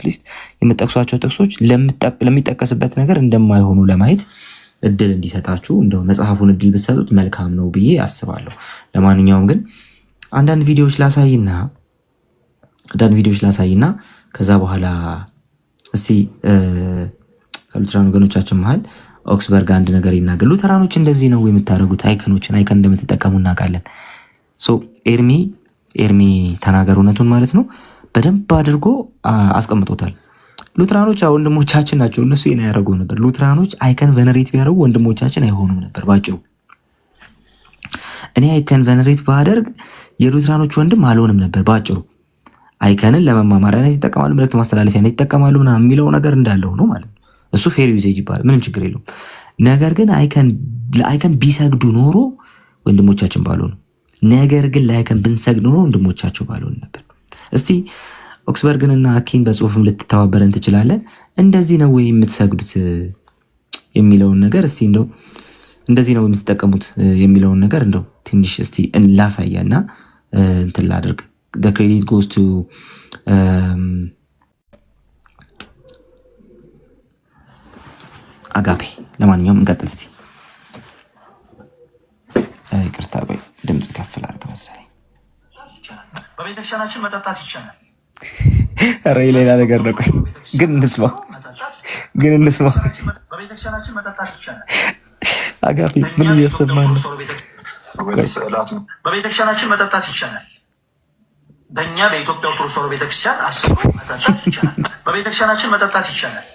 አትሊስት የምጠቅሷቸው ጥቅሶች ለሚጠቀስበት ነገር እንደማይሆኑ ለማየት እድል እንዲሰጣችሁ እንደው መጽሐፉን እድል ብትሰጡት መልካም ነው ብዬ አስባለሁ። ለማንኛውም ግን አንዳንድ ቪዲዮዎች ላሳይና ከዛ በኋላ እስቲ ከሉትራን ወገኖቻችን መሀል ኦክስበርግ አንድ ነገር ይናገር። ሉተራኖች እንደዚህ ነው የምታደርጉት፣ አይከን እንደምትጠቀሙ እናውቃለን። ኤርሚ ተናገር እውነቱን ማለት ነው። በደንብ አድርጎ አስቀምጦታል። ሉትራኖች ወንድሞቻችን ናቸው። እነሱ ይሄን ያደርጉ ነበር። ሉትራኖች አይከን ቨነሬት ቢያደርጉ ወንድሞቻችን አይሆኑም ነበር። ባጭሩ እኔ አይከን ቨነሬት ባደርግ የሉትራኖች ወንድም አልሆንም ነበር። ባጭሩ አይከንን ለመማማሪያነት ይጠቀማሉ፣ መልዕክት ማስተላለፊያነት ይጠቀማሉ ምናምን የሚለው ነገር እንዳለ ሆኖ ማለት ነው። እሱ ፌር ዩዜጅ ይባላል፣ ምንም ችግር የለውም። ነገር ግን ለአይከን ቢሰግዱ ኖሮ ወንድሞቻችን ባልሆኑ፣ ነገር ግን ለአይከን ብንሰግድ ኖሮ ወንድሞቻቸው ባልሆኑ ነበር። እስቲ ኦክስበርግንና አኪን በጽሁፍም ልትተባበረን ትችላለን። እንደዚህ ነው ወይ የምትሰግዱት የሚለውን ነገር እስቲ እንደው እንደዚህ ነው የምትጠቀሙት የሚለውን ነገር እንደው ትንሽ እስቲ ላሳያና እንትን ላድርግ። the credit goes to አጋፔ። ለማንኛውም እንቀጥል እስቲ። ይቅርታ ቆይ ድምፅ ከፍ ላድርግ መሰለኝ። በቤተክርስቲያናችን መጠጣት ይቻላል። ኧረ ሌላ ነገር ነው። ቆይ ግን እንስማው። በቤተክርስቲያናችን መጠጣት ይቻላል። አጋፔ ምን እያሰማን ነው? በቤተክርስቲያናችን መጠጣት ይቻላል። በእኛ በኢትዮጵያ ኦርቶዶክስ ተዋሕዶ ቤተክርስቲያን አስቦ መጠጣት ይቻላል። በቤተክርስቲያናችን መጠጣት ይቻላል።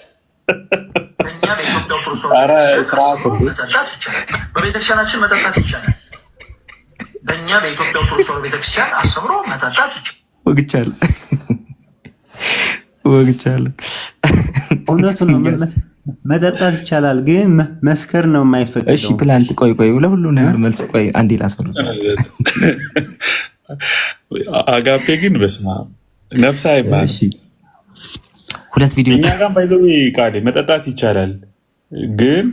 በእኛ በኢትዮጵያ ኦርቶዶክስ ተዋሕዶ መጠጣት ይቻላል። በቤተክርስቲያናችን መጠጣት ይቻላል። በእኛ በኢትዮጵያ ኦርቶዶክስ ተዋሕዶ ቤተክርስቲያን አስብሮ መጠጣት ይቻላል። ወግቻለሁ። እውነቱ ነው። መጠጣት ይቻላል፣ ግን መስከር ነው የማይፈቀደው። እሺ ፕላንት ቆይ ለሁሉ ነገር መልስ ቆይ አንዴ ላሰሩ። አጋፔ ግን በስማ ነፍሳ ይባል ሁለት ቪዲዮ እኛ ጋር ባይዘው ቃዴ መጠጣት ይቻላል፣ ግን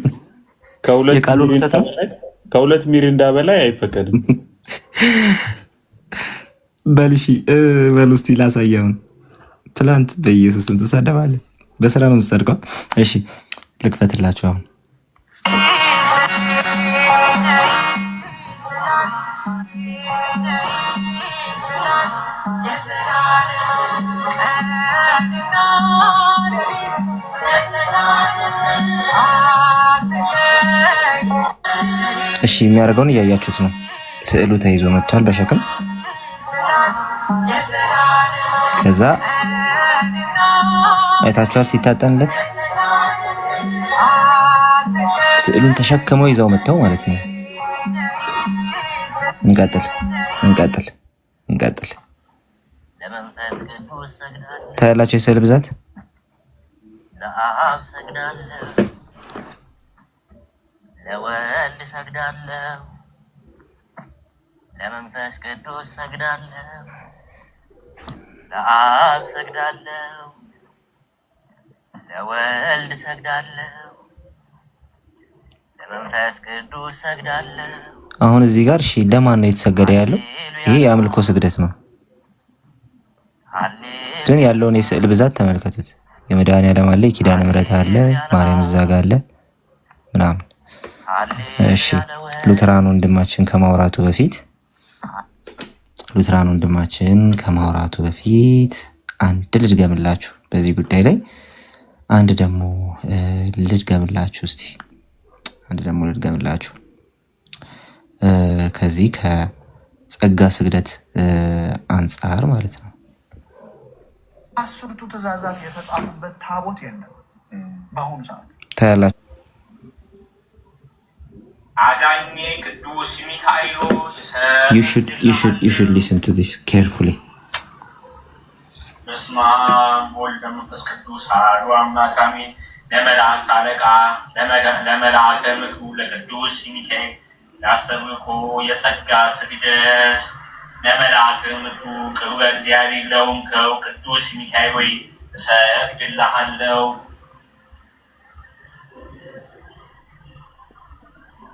ከሁለት ሚሪንዳ በላይ አይፈቀድም። በልሺ በሉ እስቲ ላሳየውን። ፕላንት በኢየሱስም ትሳደባለህ። በስራ ነው የምትሰድቀው። እሺ ልክፈትላችሁ አሁን። እሺ የሚያደርገውን እያያችሁት ነው። ስዕሉ ተይዞ መጥቷል በሸክም። ከዛ አይታችኋል ሲታጠንለት ስዕሉን ተሸክመው ይዘው መጥተው ማለት ነው። እንቀጥል። ታያላችሁ የስዕል ብዛት። ለአብ ሰግዳለሁ፣ ለወልድ ሰግዳለሁ፣ ለመንፈስ ቅዱስ ሰግዳለሁ፣ ለአብ ሰግዳለሁ፣ ለወልድ ሰግዳለሁ፣ ለመንፈስ ቅዱስ ሰግዳለሁ። አሁን እዚህ ጋር እሺ ለማን ነው የተሰገደ ያለው? ይሄ የአምልኮ ስግደት ነው። ግን ያለውን የስዕል ብዛት ተመልከቱት። የመድኃኔዓለም አለ፣ የኪዳነ ምሕረት አለ፣ ማርያም እዛ ጋ አለ ምናምን። እሺ ሉተራን ወንድማችን ከማውራቱ በፊት አንድ ልድገምላችሁ በዚህ ጉዳይ ላይ አንድ ደግሞ ልድገምላችሁ እስቲ ከዚህ ከጸጋ ስግደት አንጻር ማለት ነው። 10ቱ ትእዛዛት የተጻፉበት ታቦት የለም በአሁኑ ሰዓት ታያላችሁ። አዳኜ ቅዱስ ሚካኤል you should listen to this carefully። በስመ አብ ወወልድ ወመንፈስ ቅዱስ አሐዱ አምላክ አሜን። ለመላእክት አለቃ ለመልአከ ምክሩ ለቅዱስ ሚካኤል ያስተምኮ የጸጋ ስግደት ለመልአከ ምክሩ ቅርበ እግዚአብሔር ለሆንከው ቅዱስ ሚካኤል ሆይ እሰግድልሃለሁ።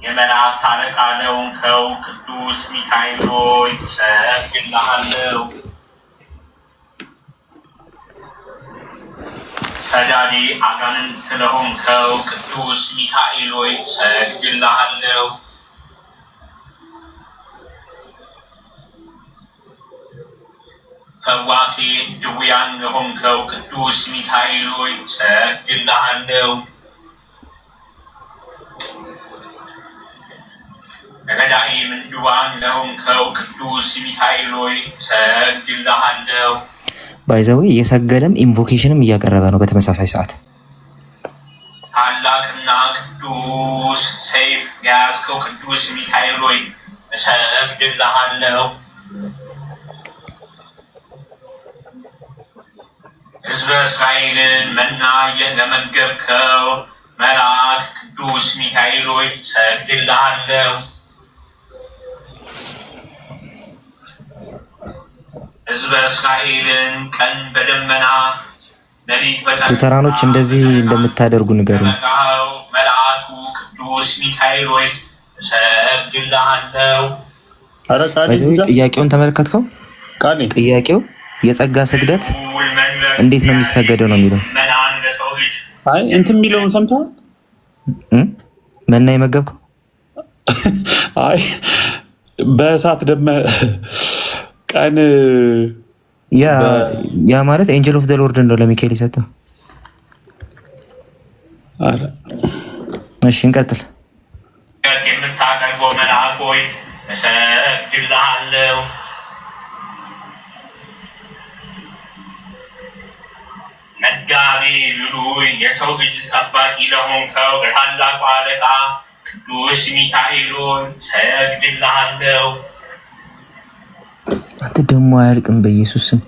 የመላእክት አለቃ ለሆንከው ቅዱስ ሚካኤል ሆይ እሰግድልሃለሁ። ሰዳዴ አጋንንት ለሆንከው ቅዱስ ሚካኤል ሆይ እሰግድልሃለሁ። ፈዋሴ ድውያን ለሆንከው ቅዱስ ሚካኤል ሆይ እሰግድልሃለሁ። ረዳኤ ምንድዋን ለሆንከው ቅዱስ ሚካኤል ሆይ እሰግድልሃለሁ። ባይዘዌ እየሰገደም ኢንቮኬሽንም እያቀረበ ነው በተመሳሳይ ሰዓት። ታላቅና ቅዱስ ሰይፍ የያዝከው ቅዱስ ሚካኤል ሆይ እሰግድልሃለሁ። ሕዝበ እስራኤልን መና ለመገብከው መልአክ ቅዱስ ሚካኤል ሆይ እሰግድልሃለሁ። ሕዝበ እስራኤልን ቀን በደመና ሌሊት በጨለማ ሉተራኖች እንደዚህ እንደምታደርጉ ንገሩን እስቲ። መልአኩ ቅዱስ ሚካኤል ሆይ እሰግድልሃለሁ። ጥያቄውን ተመለከትከው? ጥያቄው የጸጋ ስግደት እንዴት ነው የሚሰገደው ነው የሚለው። አይ እንትን የሚለውን ሰምተዋል? መና የመገብከው? አይ በእሳት ደመ ቀን ያ ማለት ኤንጀል ኦፍ ዘ ሎርድ ነው ለሚካኤል የሰጠው። እሺ እንቀጥል። የምታቀርበው መልአክ ሆይ እሰግድልሃለሁ። መጋቢ ብሉይ የሰው እጅ ጠባቂ ለሆንከው ለታላቁ አለቃ ቅዱስ ሚካኤል ሆይ እሰግድልሃለሁ። አንተ ደግሞ አያልቅም በኢየሱስ ስም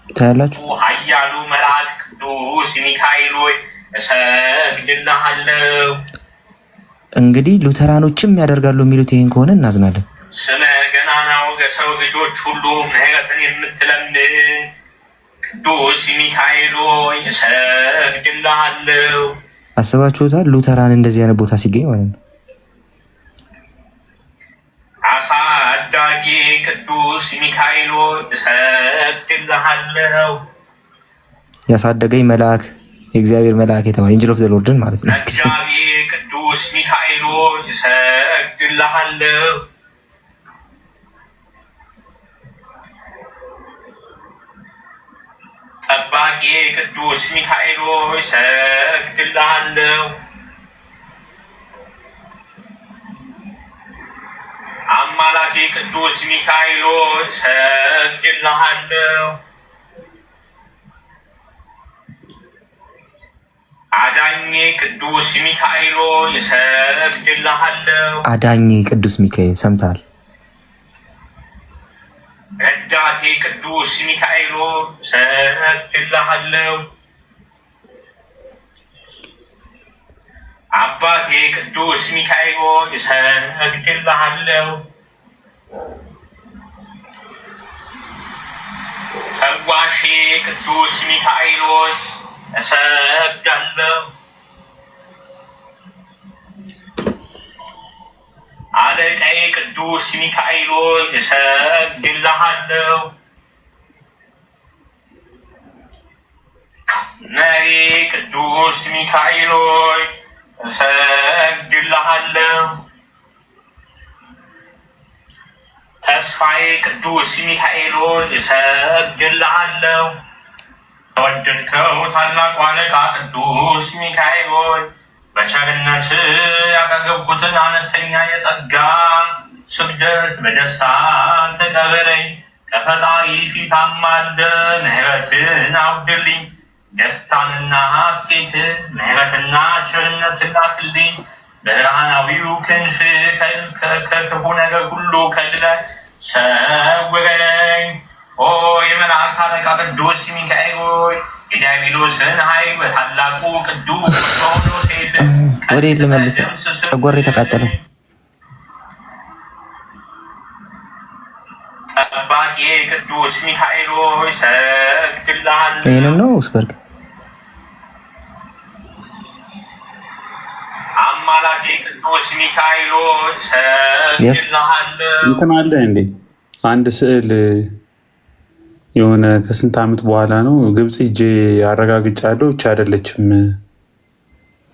ታያላችሁ። ኃያሉ መልአክ ቅዱስ ሚካኤል ሆይ እሰግድልሃለሁ። እንግዲህ ሉተራኖችም ያደርጋሉ የሚሉት ይሄን ከሆነ እናዝናለን። ስለ ገናናው ለሰው ልጆች ሁሉ ምሕረትን የምትለምን ቅዱስ ሚካኤል ሆይ እሰግድልሃለሁ። አስባችሁታል? ሉተራን እንደዚህ አይነት ቦታ ሲገኝ ማለት ነው። አሳዳጊ ቅዱስ ሚካኤል ሆይ እሰግድልሃለሁ። ያሳደገኝ መልአክ የእግዚአብሔር መልአክ የተባለ ኤንጀል ኦፍ ዘ ሎርድን ማለት ነው። መጋቢ ቅዱስ ሚካኤል ሆይ እሰግድልሃለሁ። ጠባቂ ቅዱስ ሚካኤል ሆይ እሰግድልሃለሁ። አማላጅ ቅዱስ ሚካኤል ሆይ እሰግድልሃለሁ። አዳኝ ቅዱስ ሚካኤል ሆይ እሰግድልሃለሁ። አዳኝ ቅዱስ ሚካኤል ሰምተሃል? ረዳቴ ቅዱስ ሚካኤል ሆይ እሰግድልሃለሁ። አባቴ ቅዱስ ሚካኤል ሆይ እሰግድልሃለሁ። ፈዋሼ ቅዱስ ሚካኤል ሆይ እሰግዳለሁ። አለቃዬ ቅዱስ ሚካኤል ሆይ እሰግድልሃለሁ። መሪ ቅዱስ ሚካኤል ሆይ እሰግድልሃለሁ። ተስፋዬ ቅዱስ ሚካኤል ሆይ እሰግድልሃለሁ። ተወደድከው ታላቁ አለቃ ቅዱስ ሚካኤል ሆይ በቸርነት ያቀረብኩትን አነስተኛ የጸጋ ስግደት በደስታ ተቀበለኝ። ከፈጣሪ ፊት አማልደ ምሕረትን አውድልኝ። ደስታንና ሐሴትን ምሕረትና ቸርነትን ላክልኝ። ብርሃናዊው ክንፍ ከክፉ ነገር ሁሉ ከልለህ ሰውረኝ። ኦ የመላእክት አለቃ ቅዱስ ሚካኤል ሆይ የዲያብሎስን ኃይል በታላቁ ቅዱስ በሆነው ሰይፍ ወዴት ልመልሰው? ጨጓሬ ተቃጠለ። ጠባቂ ቅዱስ ሚካኤል ሆይ እሰግድልሃለሁ። ይህንን ነው ውስበርግ አማላጅ ቅዱስ ሚካኤል ሆይ እሰግድልሃለሁ። እንትን አለ እንዴ? አንድ ስዕል የሆነ ከስንት ዓመት በኋላ ነው ግብፅ ሂጄ አረጋግጫለሁ እች አይደለችም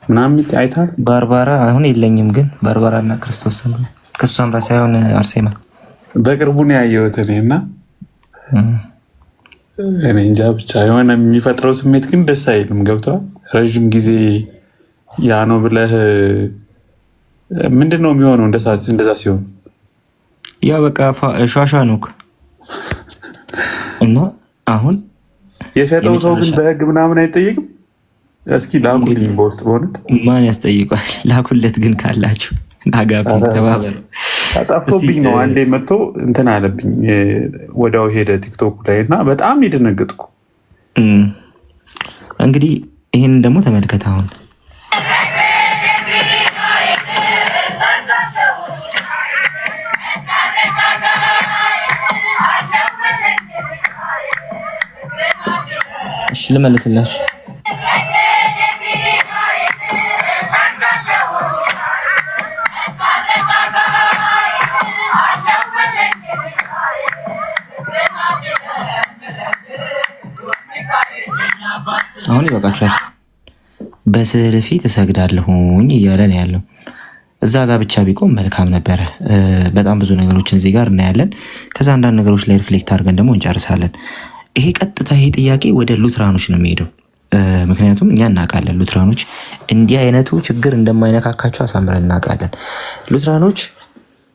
ምናምን አይታል። ባርባራ አሁን የለኝም፣ ግን ባርባራ እና ክርስቶስ ሳምራ ሳይሆን አርሴማ በቅርቡ ነው ያየሁት እኔ እና እኔ እንጃ ብቻ የሆነ የሚፈጥረው ስሜት ግን ደስ አይልም። ገብተዋል። ረዥም ጊዜ ያ ነው ብለህ ምንድን ነው የሚሆነው? እንደዛ ሲሆን ያ በቃ ሿሿ ነው እና አሁን የሸጠው ሰው ግን በህግ ምናምን አይጠየቅም። እስኪ ላኩልኝ በውስጥ በሆነት ማን ያስጠይቋል? ላኩለት ግን ካላችሁ አጋፊ ተባበሩ። ጠፍቶብኝ ነው አንዴ መጥቶ እንትን አለብኝ። ወዲያው ሄደ ቲክቶክ ላይ እና በጣም የደነገጥኩ። እንግዲህ ይህንን ደግሞ ተመልከት። አሁን እሺ ልመልስላችሁ። አሁን ይበቃችኋል። በስዕል ፊት እሰግዳለሁኝ እያለ ነው ያለው። እዛ ጋር ብቻ ቢቆም መልካም ነበረ። በጣም ብዙ ነገሮችን እዚህ ጋር እናያለን። ከዛ አንዳንድ ነገሮች ላይ ሪፍሌክት አድርገን ደግሞ እንጨርሳለን። ይሄ ቀጥታ ይሄ ጥያቄ ወደ ሉትራኖች ነው የሚሄደው። ምክንያቱም እኛ እናውቃለን ሉትራኖች እንዲህ አይነቱ ችግር እንደማይነካካቸው አሳምረን እናውቃለን። ሉትራኖች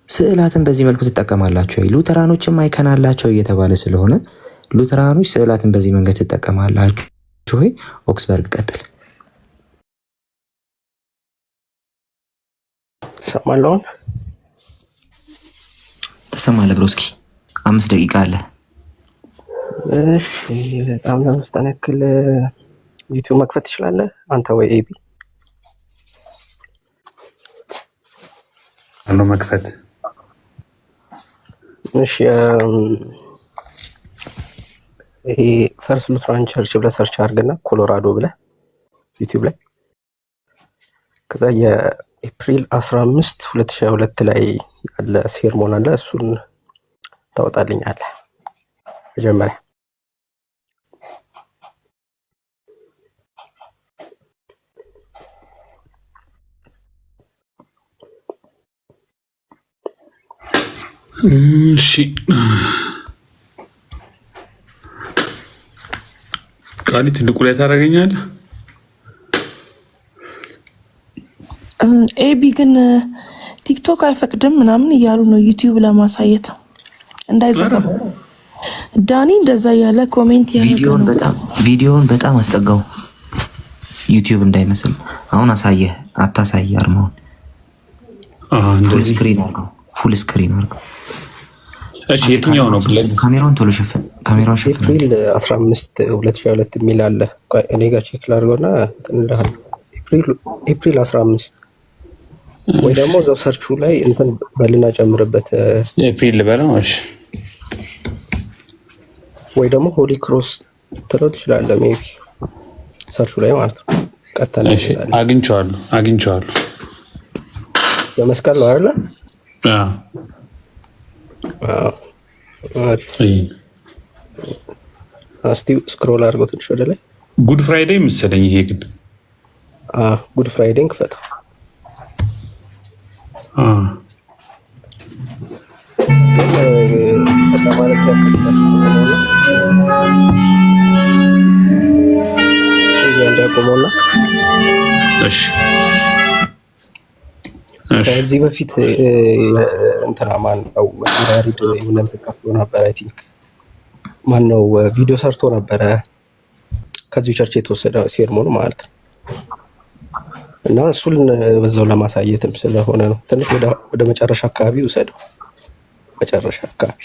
ስዕላትን በዚህ መልኩ ትጠቀማላቸው፣ ሉተራኖችም አይከናላቸው እየተባለ ስለሆነ ሉተራኖች ስዕላትን በዚህ መንገድ ትጠቀማላችሁ። ኦክስበርግ ቀጥል። ሰማለውን ተሰማለ ብሮስኪ 5 ደቂቃ አለ። እሺ በጣም ለምስጠነክል ዩቲዩብ መክፈት ትችላለህ አንተ ወይ ኤቢ? አሎ መክፈት። እሺ ይሄ ፈርስት ሉትራን ቸርች ብለህ ሰርች አድርግና ኮሎራዶ ብለህ ዩቲዩብ ላይ ከዛ የኤፕሪል 15 2022 ላይ ያለ ሴርሞን አለ፣ እሱን ታወጣልኛለህ መጀመሪያ። እሺ ቃሊ ትልቁ ላይ ታደርገኛለህ። ኤቢ ግን ቲክቶክ አይፈቅድም ምናምን እያሉ ነው ዩቲዩብ ለማሳየት እንዳይዘጋ። ዳኒ እንደዛ ያለ ኮሜንት ቪዲዮውን በጣም አስጠጋው ዩቲዩብ እንዳይመስል። አሁን አሳየህ አታሳይ አርማውን ፉል ስክሪን አድርገው፣ ፉል ስክሪን አድርገው። እሺ የትኛው ነው? ካሜራውን ቶሎ ሸፍን፣ ካሜራውን ሸፍን። ኤፕሪል 15 2022 የሚል አለ። እኔ ጋር ቼክ ላድርገውና እንትን ኤፕሪል 15 ወይ ደግሞ እዛው ሰርቹ ላይ እንትን በልና ጨምርበት ኤፕሪል ልበለው። እሺ ወይ ደግሞ ሆሊ ክሮስ ትለው ትችላለህ። ሜቢ ሰርቹ ላይ ማለት ነው። ቀጥታ እሺ አግኝቼዋለሁ። የመስቀል ነው አይደል? እስቲ ስክሮል አድርገው ትንሽ ወደ ላይ። ጉድ ፍራይዴይ መሰለኝ ይሄ ግን። ጉድ ፍራይዴይን ክፈተው። ግን ለማለት ያክል እንዲያቆመውና እሺ ከዚህ በፊት እንትና ማን ነው ያሪድ የሆነን ተከፍቶ ነበር። አይ ቲንክ ማን ነው ቪዲዮ ሰርቶ ነበረ ከዚህ ቸርች የተወሰደ ሴርሞን ማለት ነው። እና እሱን በዛው ለማሳየትም ስለሆነ ነው። ትንሽ ወደ መጨረሻ አካባቢ ውሰደው። መጨረሻ አካባቢ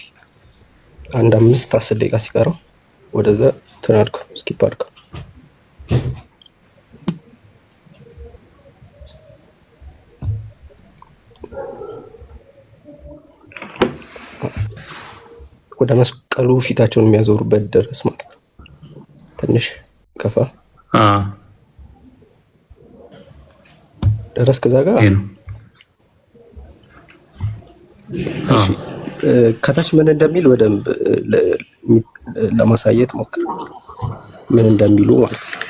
አንድ 5-10 ደቂቃ ሲቀረው ወደዛ እንትን አድርገው፣ ስኪፕ አድርገው። ወደ መስቀሉ ፊታቸውን የሚያዞሩበት ድረስ ማለት ነው። ትንሽ ከፋ ድረስ ከዛ ጋር ከታች ምን እንደሚል በደንብ ለማሳየት ሞክር ምን እንደሚሉ ማለት ነው።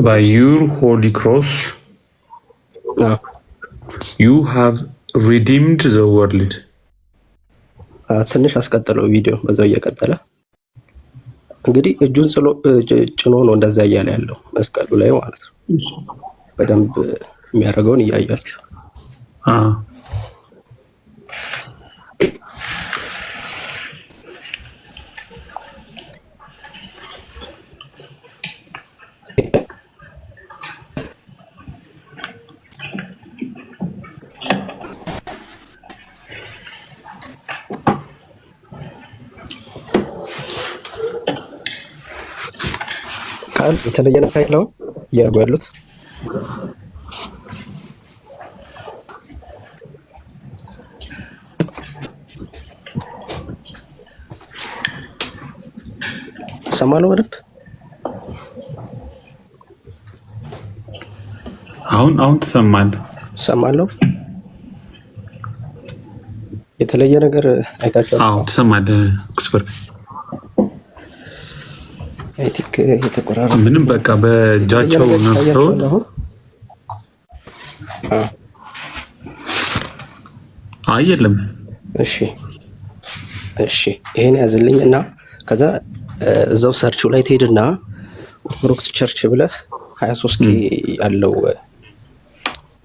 by your holy cross you have redeemed the world። ትንሽ አስቀጥለው ቪዲዮ በዛው እየቀጠለ እንግዲህ እጁን ጭኖ ነው እንደዛ እያለ ያለው መስቀሉ ላይ ማለት ነው። በደንብ የሚያደርገውን እያያችሁ የተለየ ነገር የለውም እያደረጉ ያሉት ሰማነው በደንብ አሁን ትሰማለህ? ሰማለሁ። የተለየ ነገር አይታችኋል? አዎ ትሰማለህ። ክስበር አይቲክ የተቆራረጠ ምንም በቃ በእጃቸው ነፍተው የለም። እሺ ይሄን ያዝልኝ እና ከዛ እዛው ሰርቹ ላይ ትሄድና ኦርቶዶክስ ቸርች ብለህ 23 ያለው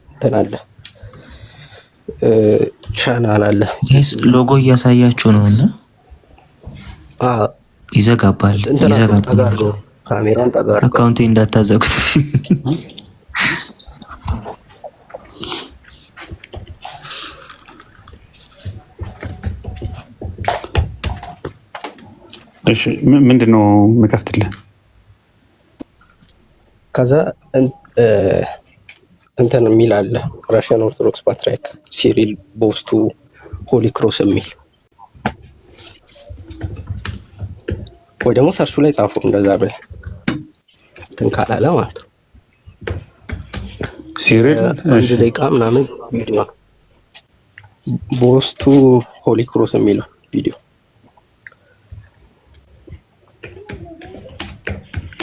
እንትን አለ ቻናል አለ። ሎጎ እያሳያችሁ ነው እና ይዘጋባል። ካሜራን ጠጋር አካውንቴ እንዳታዘጉት። እሺ ምንድነው የምከፍትልህ? ከዛ እንትን የሚል አለ ራሽያን ኦርቶዶክስ ፓትርያርክ ሲሪል በውስጡ ሆሊ ክሮስ የሚል ወይ ደግሞ ሰርቹ ላይ ጻፉ እንደዛ ብለህ እንትን ካላለ ማለት ነው። ሲሪል 1 ደቂቃ ምናምን ቪዲዮ በውስጡ ሆሊ ክሮስ የሚለው ቪዲዮ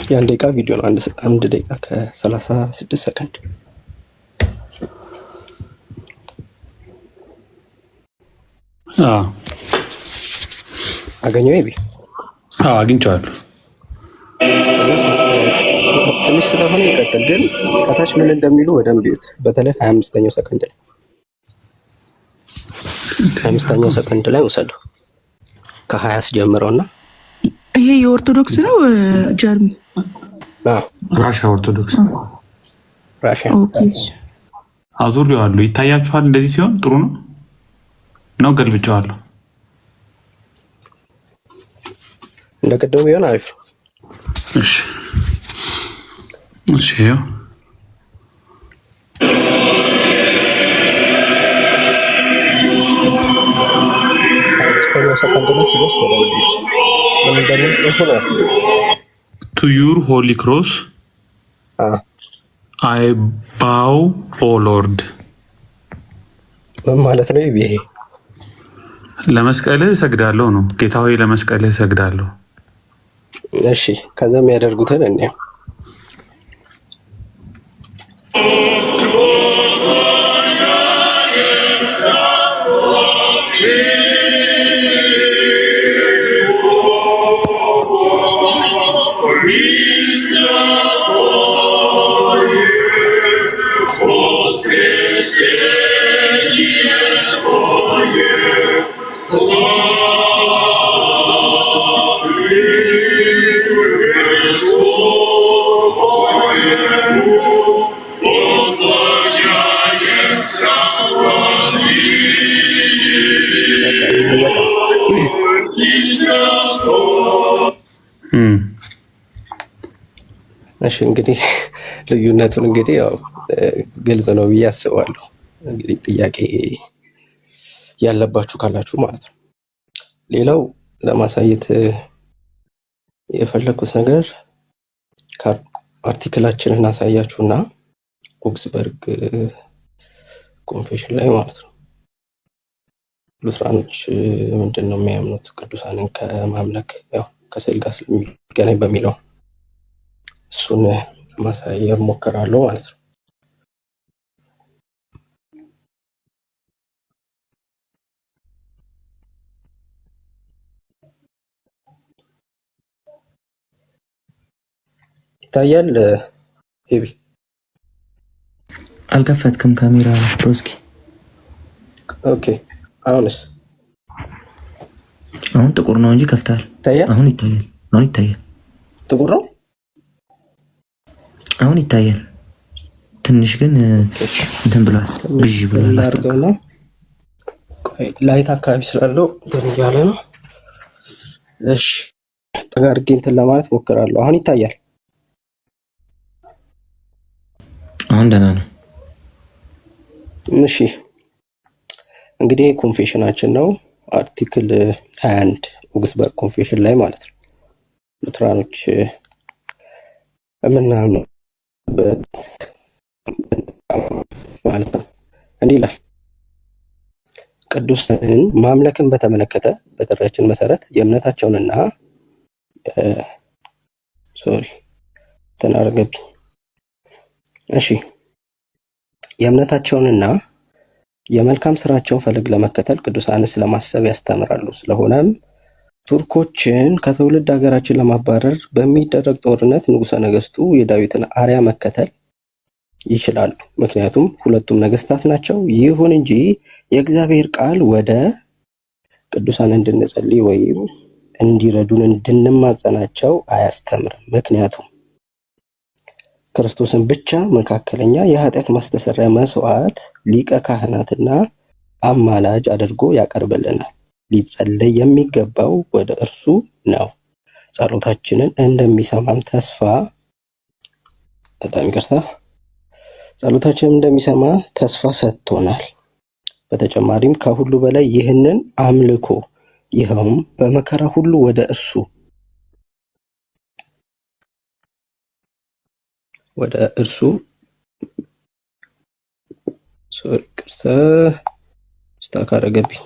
የ1 ደቂቃ ቪዲዮ ነው። 1 ደቂቃ ከ36 ሰከንድ አገኘው ይቢ አግኝቼዋለሁ። ትንሽ ስለሆነ ይቀጥል፣ ግን ከታች ምን እንደሚሉ በደንብ ይዩት። በተለይ 25ኛው ሰከንድ ላይ 25ኛው ሰከንድ ላይ ወሰደው ከ20 አስጀምረውና ይሄ የኦርቶዶክስ ነው ጀርሚ ራሽያ ኦርቶዶክስ ራሽያ አዙሪዋለሁ። ይታያችኋል? እንደዚህ ሲሆን ጥሩ ነው ገልብጬዋለሁ። እንደ ቅድሙ ቢሆን አሪፍ ነው። እሺ ይኸው ሰከንድ ላይ ሲደርስ ወደልጅ ምን እንደሚል ጽሑፉ ነው። ቱ ዩር ሆሊ ክሮስ አይ ባው ኦ ሎርድ ምን ማለት ነው? ይሄ ለመስቀልህ እሰግዳለሁ ነው። ጌታ ሆይ ለመስቀልህ እሰግዳለሁ። እሺ ከዛ የሚያደርጉትን እኔ እሺ እንግዲህ ልዩነቱን እንግዲህ ያው ግልጽ ነው ብዬ አስባለሁ። እንግዲህ ጥያቄ ያለባችሁ ካላችሁ ማለት ነው። ሌላው ለማሳየት የፈለኩት ነገር አርቲክላችንን አሳያችሁና ኦክስበርግ ኮንፌሽን ላይ ማለት ነው ሉትራኖች ምንድን ነው የሚያምኑት? ቅዱሳንን ከማምለክ ያው ከስዕል ጋር ስለሚገናኝ በሚለው እሱን ማሳየት ሞክራለሁ ማለት ነው። ይታያል ኤቢ? አልከፈትክም ካሜራ ሮስኪ? ኦኬ አሁንስ? አሁን ጥቁር ነው እንጂ ከፍታል። ይታያል? አሁን ይታያል። አሁን ይታያል። ጥቁር ነው አሁን ይታያል። ትንሽ ግን እንትን ብሏል፣ ብዥ ብሏል። አድርገውና ላይት አካባቢ ስላለው እንትን እያለ ነው። እሺ ጠጋ አድርጌ እንትን ለማለት ሞክራለሁ። አሁን ይታያል። አሁን ደህና ነው። እሺ እንግዲህ ኮንፌሽናችን ነው አርቲክል 21 ኦግስበርግ ኮንፌሽን ላይ ማለት ነው። ሉትራኖች የምናምነው ማለት ነው። እንዲህ ይላል። ቅዱሳንን ማምለክን በተመለከተ በጥሪያችን መሰረት የእምነታቸውንና ተናረገብኝ። እሺ የእምነታቸውንና የመልካም ስራቸውን ፈለግ ለመከተል ቅዱሳንን ስለማሰብ ያስተምራሉ። ስለሆነም ቱርኮችን ከትውልድ ሀገራችን ለማባረር በሚደረግ ጦርነት ንጉሠ ነገስቱ የዳዊትን አርያ መከተል ይችላሉ፣ ምክንያቱም ሁለቱም ነገስታት ናቸው። ይሁን እንጂ የእግዚአብሔር ቃል ወደ ቅዱሳን እንድንጸልይ ወይም እንዲረዱን እንድንማጸናቸው አያስተምርም። ምክንያቱም ክርስቶስን ብቻ መካከለኛ የኃጢአት ማስተሰሪያ መስዋዕት፣ ሊቀ ካህናትና አማላጅ አድርጎ ያቀርብልናል። ሊጸለይ የሚገባው ወደ እርሱ ነው። ጸሎታችንን እንደሚሰማም እንደሚሰማ ተስፋ ሰጥቶናል። በተጨማሪም ከሁሉ በላይ ይህንን አምልኮ ይኸውም በመከራ ሁሉ ወደ እርሱ ስታካረገብኝ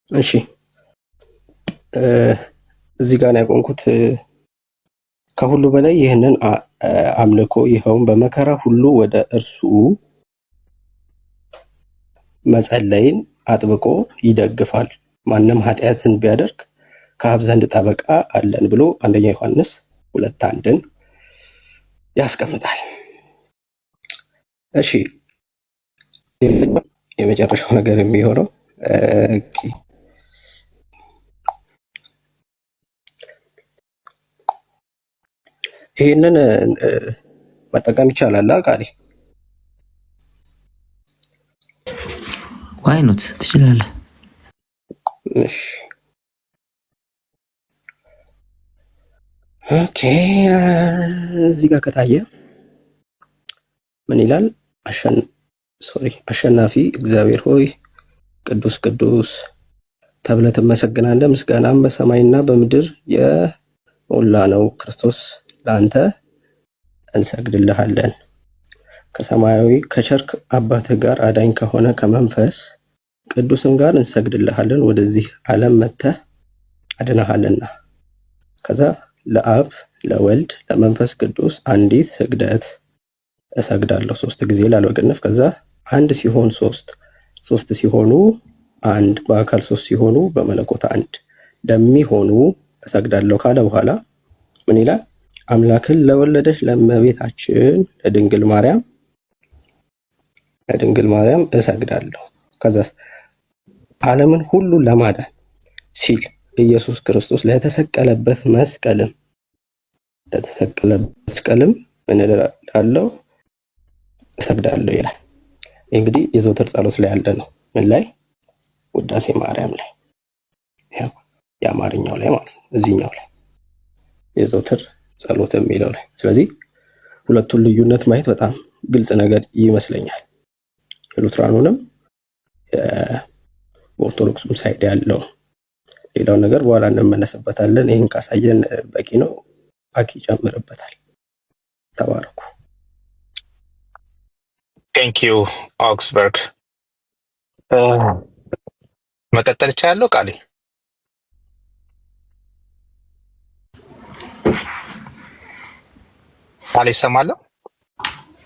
እሺ እዚህ ጋር ነው ያቆምኩት። ከሁሉ በላይ ይህንን አምልኮ ይኸውም በመከራ ሁሉ ወደ እርሱ መጸለይን አጥብቆ ይደግፋል። ማንም ኃጢአትን ቢያደርግ ከአብ ዘንድ ጠበቃ አለን ብሎ አንደኛ ዮሐንስ 2:1 ያስቀምጣል። እሺ የመጨረሻው ነገር የሚሆነው ይሄንን መጠቀም ይቻላል ቃሊ? ዋይ ኖት ትችላለህ። እሺ ኦኬ እዚህ ጋር ከታየ ምን ይላል? አሸናፊ እግዚአብሔር ሆይ ቅዱስ ቅዱስ ተብለህ ትመሰግናለህ። ምስጋናም በሰማይና በምድር የሞላ ነው። ክርስቶስ ለአንተ እንሰግድልሃለን። ከሰማያዊ ከቸርክ አባትህ ጋር አዳኝ ከሆነ ከመንፈስ ቅዱስም ጋር እንሰግድልሃለን። ወደዚህ ዓለም መጥተህ አድነሃልና። ከዛ ለአብ ለወልድ ለመንፈስ ቅዱስ አንዲት ስግደት እሰግዳለሁ 3 ጊዜ ላልበቅንፍ። ከዛ አንድ ሲሆን 3 ሲሆኑ አንድ በአካል 3 ሲሆኑ በመለኮት አንድ ለሚሆኑ እሰግዳለሁ ካለ በኋላ ምን ይላል? አምላክን ለወለደች ለእመቤታችን ለድንግል ማርያም እሰግዳለሁ። ከዛ ዓለምን ሁሉ ለማዳን ሲል ኢየሱስ ክርስቶስ ለተሰቀለበት መስቀልም ምን እላለሁ? እሰግዳለሁ ይላል። እንግዲህ የዘውትር ጸሎት ላይ ያለ ነው። ምን ላይ? ውዳሴ ማርያም ላይ፣ ያው የአማርኛው ላይ ማለት ነው። እዚህኛው ላይ የዘውትር ጸሎት የሚለው ላይ። ስለዚህ ሁለቱን ልዩነት ማየት በጣም ግልጽ ነገር ይመስለኛል። የሉትራኑንም የኦርቶዶክሱም ሳይድ ያለው። ሌላውን ነገር በኋላ እንመለስበታለን። ይህን ካሳየን በቂ ነው። ባኪ ይጨምርበታል። ተባረኩ። ቴንክ ዩ ኦክስበርግ። መቀጠል ይቻላለሁ? ቃሌ ይሰማለሁ?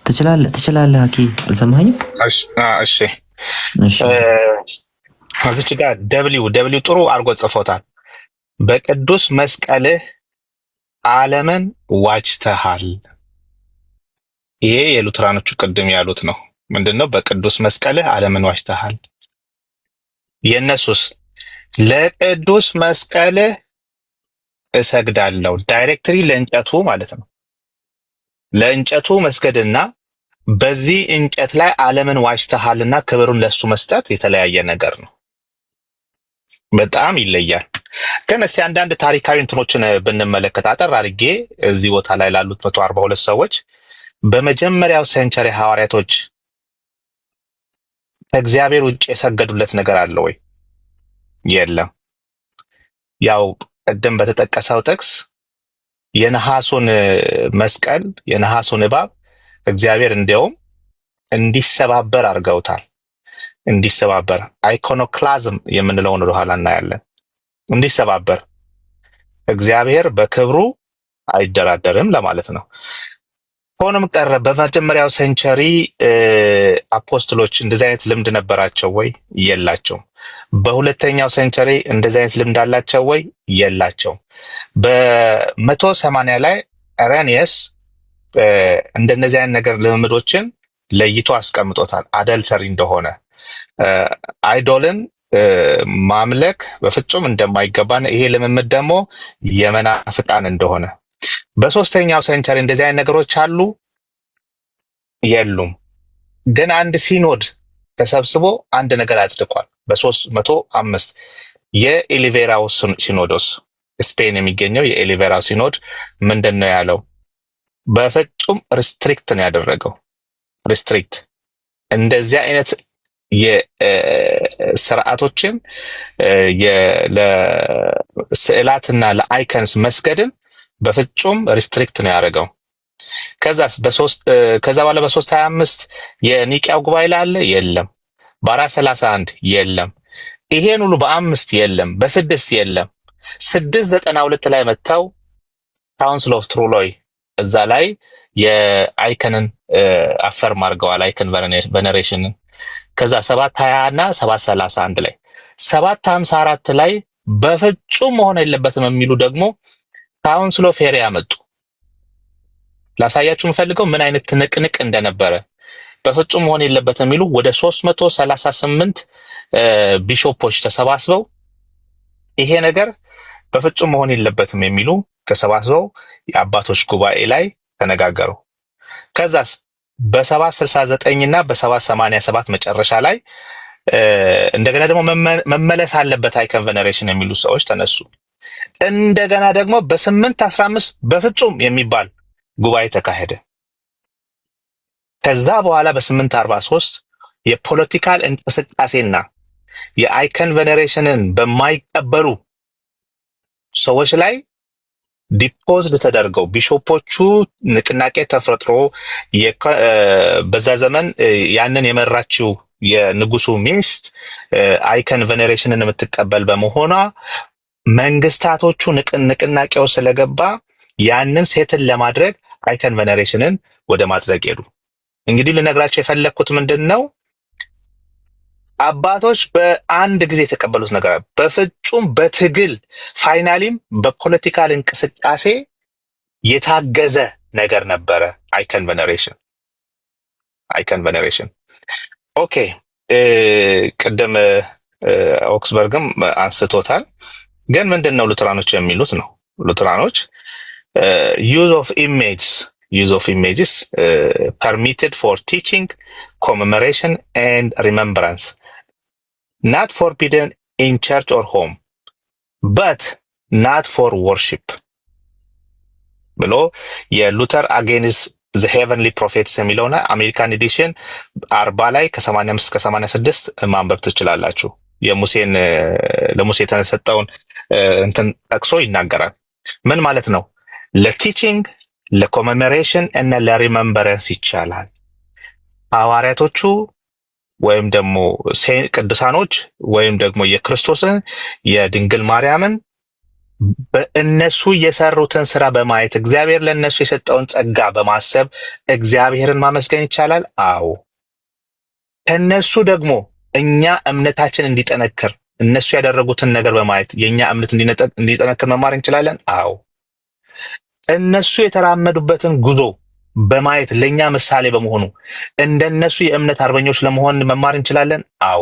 ትችላለህ። አኪ አልሰማኸኝም? እሺ እዚች ጋር ደብሊው ጥሩ አድርጎ ጽፎታል። በቅዱስ መስቀልህ ዓለምን ዋጅተሃል። ይሄ የሉትራኖቹ ቅድም ያሉት ነው። ምንድነው? በቅዱስ መስቀልህ ዓለምን ዋጅተሃል። የእነሱስ ለቅዱስ መስቀልህ እሰግዳለሁ። ዳይሬክትሪ ለእንጨቱ ማለት ነው። ለእንጨቱ መስገድና በዚህ እንጨት ላይ ዓለምን ዋጅተሃልና ክብሩን ለሱ መስጠት የተለያየ ነገር ነው። በጣም ይለያል። ግን እስቲ አንዳንድ ታሪካዊ እንትኖችን ብንመለከት አጠር አድርጌ እዚህ ቦታ ላይ ላሉት 142 ሰዎች በመጀመሪያው ሴንቸሪ ሐዋርያቶች ከእግዚአብሔር ውጭ የሰገዱለት ነገር አለ ወይ? የለም። ያው ቀደም በተጠቀሰው ጥቅስ የነሐሱን መስቀል የነሐሱን እባብ እግዚአብሔር እንዲያውም እንዲሰባበር አድርገውታል። እንዲሰባበር አይኮኖክላዝም የምንለውን ወደኋላ እናያለን። እንዲሰባበር እግዚአብሔር በክብሩ አይደራደርም ለማለት ነው። ሆኖም ቀረ በመጀመሪያው ሴንቸሪ አፖስትሎች እንደዚህ አይነት ልምድ ነበራቸው ወይ? የላቸውም። በሁለተኛው ሴንቸሪ እንደዚህ አይነት ልምድ አላቸው ወይ? የላቸውም። በ180 ላይ ኢሬኒየስ እንደነዚህ አይነት ነገር ልምምዶችን ለይቶ አስቀምጦታል። አደልተሪ እንደሆነ አይዶልን ማምለክ በፍጹም እንደማይገባን፣ ይሄ ልምምድ ደግሞ የመናፍቃን እንደሆነ። በሶስተኛው ሴንቸሪ እንደዚህ አይነት ነገሮች አሉ? የሉም። ግን አንድ ሲኖድ ተሰብስቦ አንድ ነገር አጽድቋል። በ305 የኤሊቬራው ሲኖዶስ ስፔን የሚገኘው የኤሊቬራው ሲኖድ ምንድን ነው ያለው? በፍጹም ሪስትሪክት ነው ያደረገው። ሪስትሪክት እንደዚህ አይነት የስርዓቶችን ለስዕላትና ለአይከንስ መስገድን በፍጹም ሪስትሪክት ነው ያደረገው። ከዛ በኋላ በ325 የኒቂያው ጉባኤ ላይ አለ? የለም። በ431 የለም። ይሄን ሁሉ በ5 የለም። በ6 የለም። 692 ላይ መጥተው ካውንስል ኦፍ ትሩሎይ እዛ ላይ የአይከንን አፈርም አድርገዋል። አይከን ቬነሬሽንን። ከዛ 720 እና 731 ላይ 754 ላይ በፍጹም መሆን የለበትም የሚሉ ደግሞ ካውንስል ኦፍ ኤሪያ መጡ። ላሳያችሁ የምፈልገው ምን አይነት ትንቅንቅ እንደነበረ። በፍጹም መሆን የለበትም የሚሉ ወደ 338 ቢሾፖች ተሰባስበው ይሄ ነገር በፍጹም መሆን የለበትም የሚሉ ተሰባስበው የአባቶች ጉባኤ ላይ ተነጋገሩ። ከዛስ በ769 እና በ787 መጨረሻ ላይ እንደገና ደግሞ መመለስ አለበት አይከን ቬነሬሽን የሚሉ ሰዎች ተነሱ። እንደገና ደግሞ በ815 በፍጹም የሚባል ጉባኤ ተካሄደ። ከዛ በኋላ በ843 የፖለቲካል እንቅስቃሴና የአይከን ቬነሬሽንን በማይቀበሉ ሰዎች ላይ ዲፖዝድ ተደርገው ቢሾፖቹ ንቅናቄ ተፈጥሮ በዛ ዘመን ያንን የመራችው የንጉሱ ሚስት አይከን ቬነሬሽንን የምትቀበል በመሆኗ መንግስታቶቹ ንቅናቄው ስለገባ ያንን ሴትን ለማድረግ አይከን ቬነሬሽንን ወደ ማጽደቅ ሄዱ። እንግዲህ ልነግራቸው የፈለግኩት ምንድን ነው? አባቶች በአንድ ጊዜ የተቀበሉት ነገር በፍጹም በትግል ፋይናሊም በፖለቲካል እንቅስቃሴ የታገዘ ነገር ነበረ። አይከን ቬነሬሽን ኦኬ። ቅድም ኦክስበርግም አንስቶታል። ግን ምንድን ነው ሉትራኖች የሚሉት ነው። ሉትራኖች ዩዝ ኦፍ ኢሜጅስ permitted for teaching, commemoration and remembrance, not forbidden in church or home, but not for worship ብሎ የሉተር አጌንስ ዘ ሄቨንሊ ፕሮፌትስ የሚለውና አሜሪካን ኤዲሽን 40 ላይ ከ85 እስከ 86 ማንበብ ትችላላችሁ። ለሙሴ የተሰጠውን እንትን ጠቅሶ ይናገራል። ምን ማለት ነው? ለቲቺንግ፣ ለኮሜሞሬሽን እና ለሪመምበረንስ ይቻላል። ሐዋርያቶቹ ወይም ደግሞ ቅዱሳኖች ወይም ደግሞ የክርስቶስን የድንግል ማርያምን በእነሱ የሰሩትን ስራ በማየት እግዚአብሔር ለእነሱ የሰጠውን ጸጋ በማሰብ እግዚአብሔርን ማመስገን ይቻላል። አዎ። ከእነሱ ደግሞ እኛ እምነታችን እንዲጠነክር እነሱ ያደረጉትን ነገር በማየት የእኛ እምነት እንዲጠነክር መማር እንችላለን። አዎ። እነሱ የተራመዱበትን ጉዞ በማየት ለእኛ ምሳሌ በመሆኑ እንደነሱ የእምነት አርበኞች ለመሆን መማር እንችላለን። አዎ።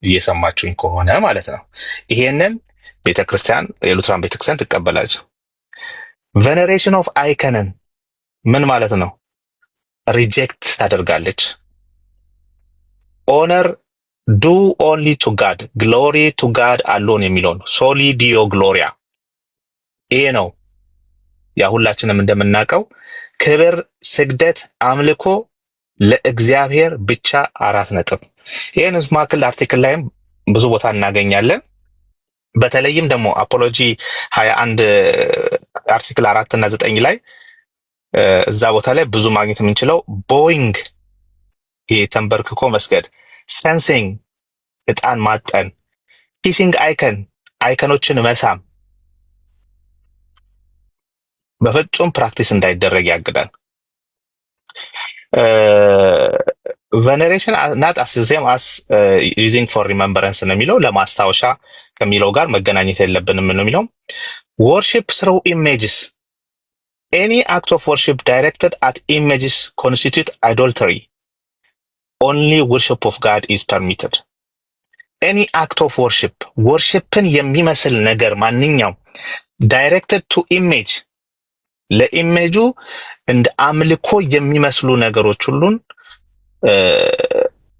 እየሰማችሁኝ ከሆነ ማለት ነው። ይሄንን ቤተክርስቲያን የሉትራን ቤተክርስቲያን ትቀበላለች። ቬኔሬሽን ኦፍ አይከንን ምን ማለት ነው? ሪጀክት ታደርጋለች። ኦነር ዱ ኦንሊ ቱ ጋድ ግሎሪ ቱ ጋድ አሎን የሚለውን ሶሊ ዲዮ ግሎሪያ ይሄ ነው። ያ ሁላችንም እንደምናውቀው ክብር፣ ስግደት፣ አምልኮ ለእግዚአብሔር ብቻ 4 ነጥብ። ይህን ማክል አርቲክል ላይም ብዙ ቦታ እናገኛለን። በተለይም ደግሞ አፖሎጂ 21 አርቲክል 4 እና 9 ላይ እዛ ቦታ ላይ ብዙ ማግኘት የምንችለው ቦይንግ፣ ይሄ ተንበርክኮ መስገድ፣ ሰንሲንግ ዕጣን ማጠን፣ ኪሲንግ አይከኖችን መሳም በፍጹም ፕራክቲስ እንዳይደረግ ያግዳል። ቬኔሬሽን ናት አስ ሴም አስ ዩዚንግ ፎር ሪመምበረንስ ነው የሚለው ለማስታወሻ ከሚለው ጋር መገናኘት የለብንም ነው የሚለው። ወርሺፕ ስሩ ኢሜጅስ ኤኒ አክት ኦፍ ወርሺፕ ዳይሬክትድ አት ኢሜጅስ ኮንስቲቱት አይዶልተሪ ኦንሊ ወርሺፕ ኦፍ ጋድ ኢዝ ፐርሚትድ። ኤኒ አክት ኦፍ ወርሺፕን የሚመስል ነገር ማንኛውም ዳይሬክትድ ቱ ኢሜጅ ለኢሜጁ እንደ አምልኮ የሚመስሉ ነገሮች ሁሉን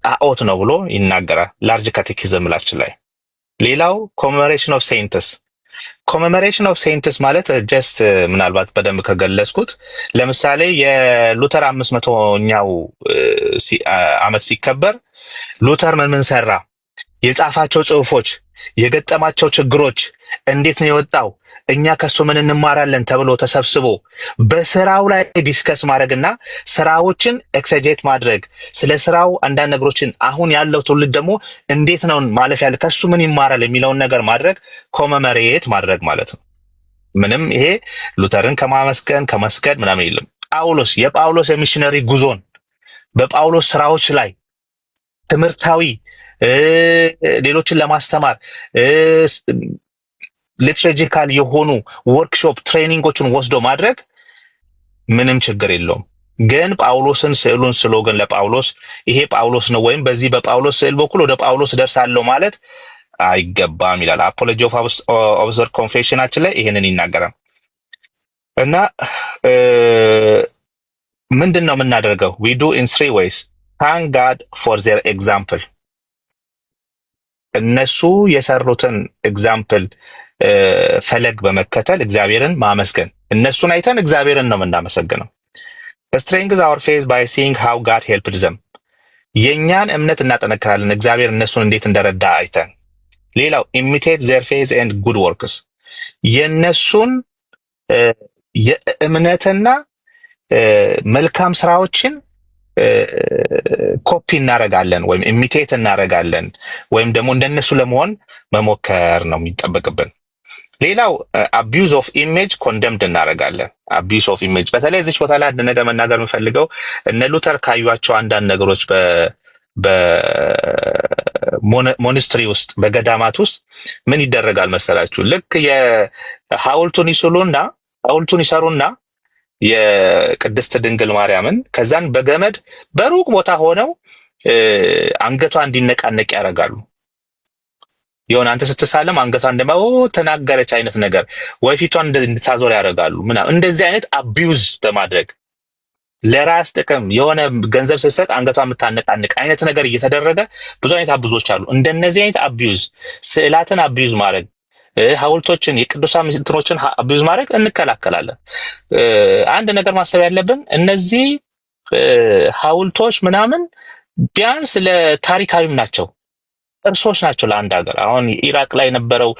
አኦት ነው ብሎ ይናገራል ላርጅ ካቴኪዝም ላችን ላይ። ሌላው ኮሜሞሬሽን ኦፍ ሴይንትስ ማለት ጀስት ምናልባት በደንብ ከገለጽኩት ለምሳሌ የሉተር 500ኛው ዓመት ሲከበር ሉተር ምን ሰራ፣ የጻፋቸው ጽሑፎች፣ የገጠማቸው ችግሮች፣ እንዴት ነው የወጣው፣ እኛ ከሱ ምን እንማራለን ተብሎ ተሰብስቦ በስራው ላይ ዲስከስ ማድረግና ስራዎችን ኤክሰጀት ማድረግ ስለ ስራው አንዳንድ ነገሮችን አሁን ያለው ትውልድ ደግሞ እንዴት ነው ማለፍ ያለ ከሱ ምን ይማራል የሚለውን ነገር ማድረግ ኮመመሬት ማድረግ ማለት ነው። ምንም ይሄ ሉተርን ከመስገድ ምናምን የለም። የጳውሎስ የሚሽነሪ ጉዞን በጳውሎስ ስራዎች ላይ ትምህርታዊ ሌሎችን ለማስተማር ሊትራጂካል የሆኑ ወርክሾፕ ትሬኒንጎችን ወስዶ ማድረግ ምንም ችግር የለውም። ግን ጳውሎስን ስዕሉን ስሎ ግን ለጳውሎስ ይሄ ጳውሎስ ነው ወይም በዚህ በጳውሎስ ስዕል በኩል ወደ ጳውሎስ ደርሳለሁ ማለት አይገባም ይላል። አፖሎጂ ኦፍ ኦብዘርቭ ኮንፌሽናችን ላይ ይሄንን ይናገራል። እና ምንድን ነው የምናደርገው? we do in 3 ways thank God for their example እነሱ የሰሩትን ኤግዛምፕል ፈለግ በመከተል እግዚአብሔርን ማመስገን። እነሱን አይተን እግዚአብሔርን ነው የምናመሰግነው። strengthen our faith by seeing how God helped them የእኛን እምነት እናጠነክራለን እግዚአብሔር እነሱን እንዴት እንደረዳ አይተን። ሌላው imitate their faith and good works የእነሱን የእምነትና መልካም ስራዎችን ኮፒ እናረጋለን ወይም ኢሚቴት እናረጋለን ወይም ደግሞ እንደነሱ ለመሆን መሞከር ነው የሚጠበቅብን። ሌላው አቢዩዝ ኦፍ ኢሜጅ ኮንደምድ እናረጋለን። አቢዩዝ ኦፍ ኢሜጅ በተለይ እዚህ ቦታ ላይ አንድ ነገር መናገር የምፈልገው እነ ሉተር ካዩዋቸው አንዳንድ ነገሮች በሞኒስትሪ ውስጥ በገዳማት ውስጥ ምን ይደረጋል መሰላችሁ? ልክ የሐውልቱን ይሰሩና የቅድስት ድንግል ማርያምን ከዛን በገመድ በሩቅ ቦታ ሆነው አንገቷ እንዲነቃነቅ ያደርጋሉ። የሆነ አንተ ስትሳለም አንገቷን እንደማ ተናገረች አይነት ነገር ወይ ፊቷን እንድታዞር ያደርጋሉ ምናምን። እንደዚህ አይነት አቢዩዝ በማድረግ ለራስ ጥቅም የሆነ ገንዘብ ስትሰጥ አንገቷን የምታነቃንቅ አይነት ነገር እየተደረገ ብዙ አይነት አቢዩዞች አሉ። እንደነዚህ አይነት አቢዩዝ፣ ስዕላትን አቢዩዝ ማድረግ፣ ሐውልቶችን የቅዱሳን ምስጢሮችን አቢዩዝ ማድረግ እንከላከላለን። አንድ ነገር ማሰብ ያለብን እነዚህ ሐውልቶች ምናምን ቢያንስ ለታሪካዊም ናቸው፣ ቅርሶች ናቸው ለአንድ ሀገር። አሁን ኢራቅ ላይ የነበረው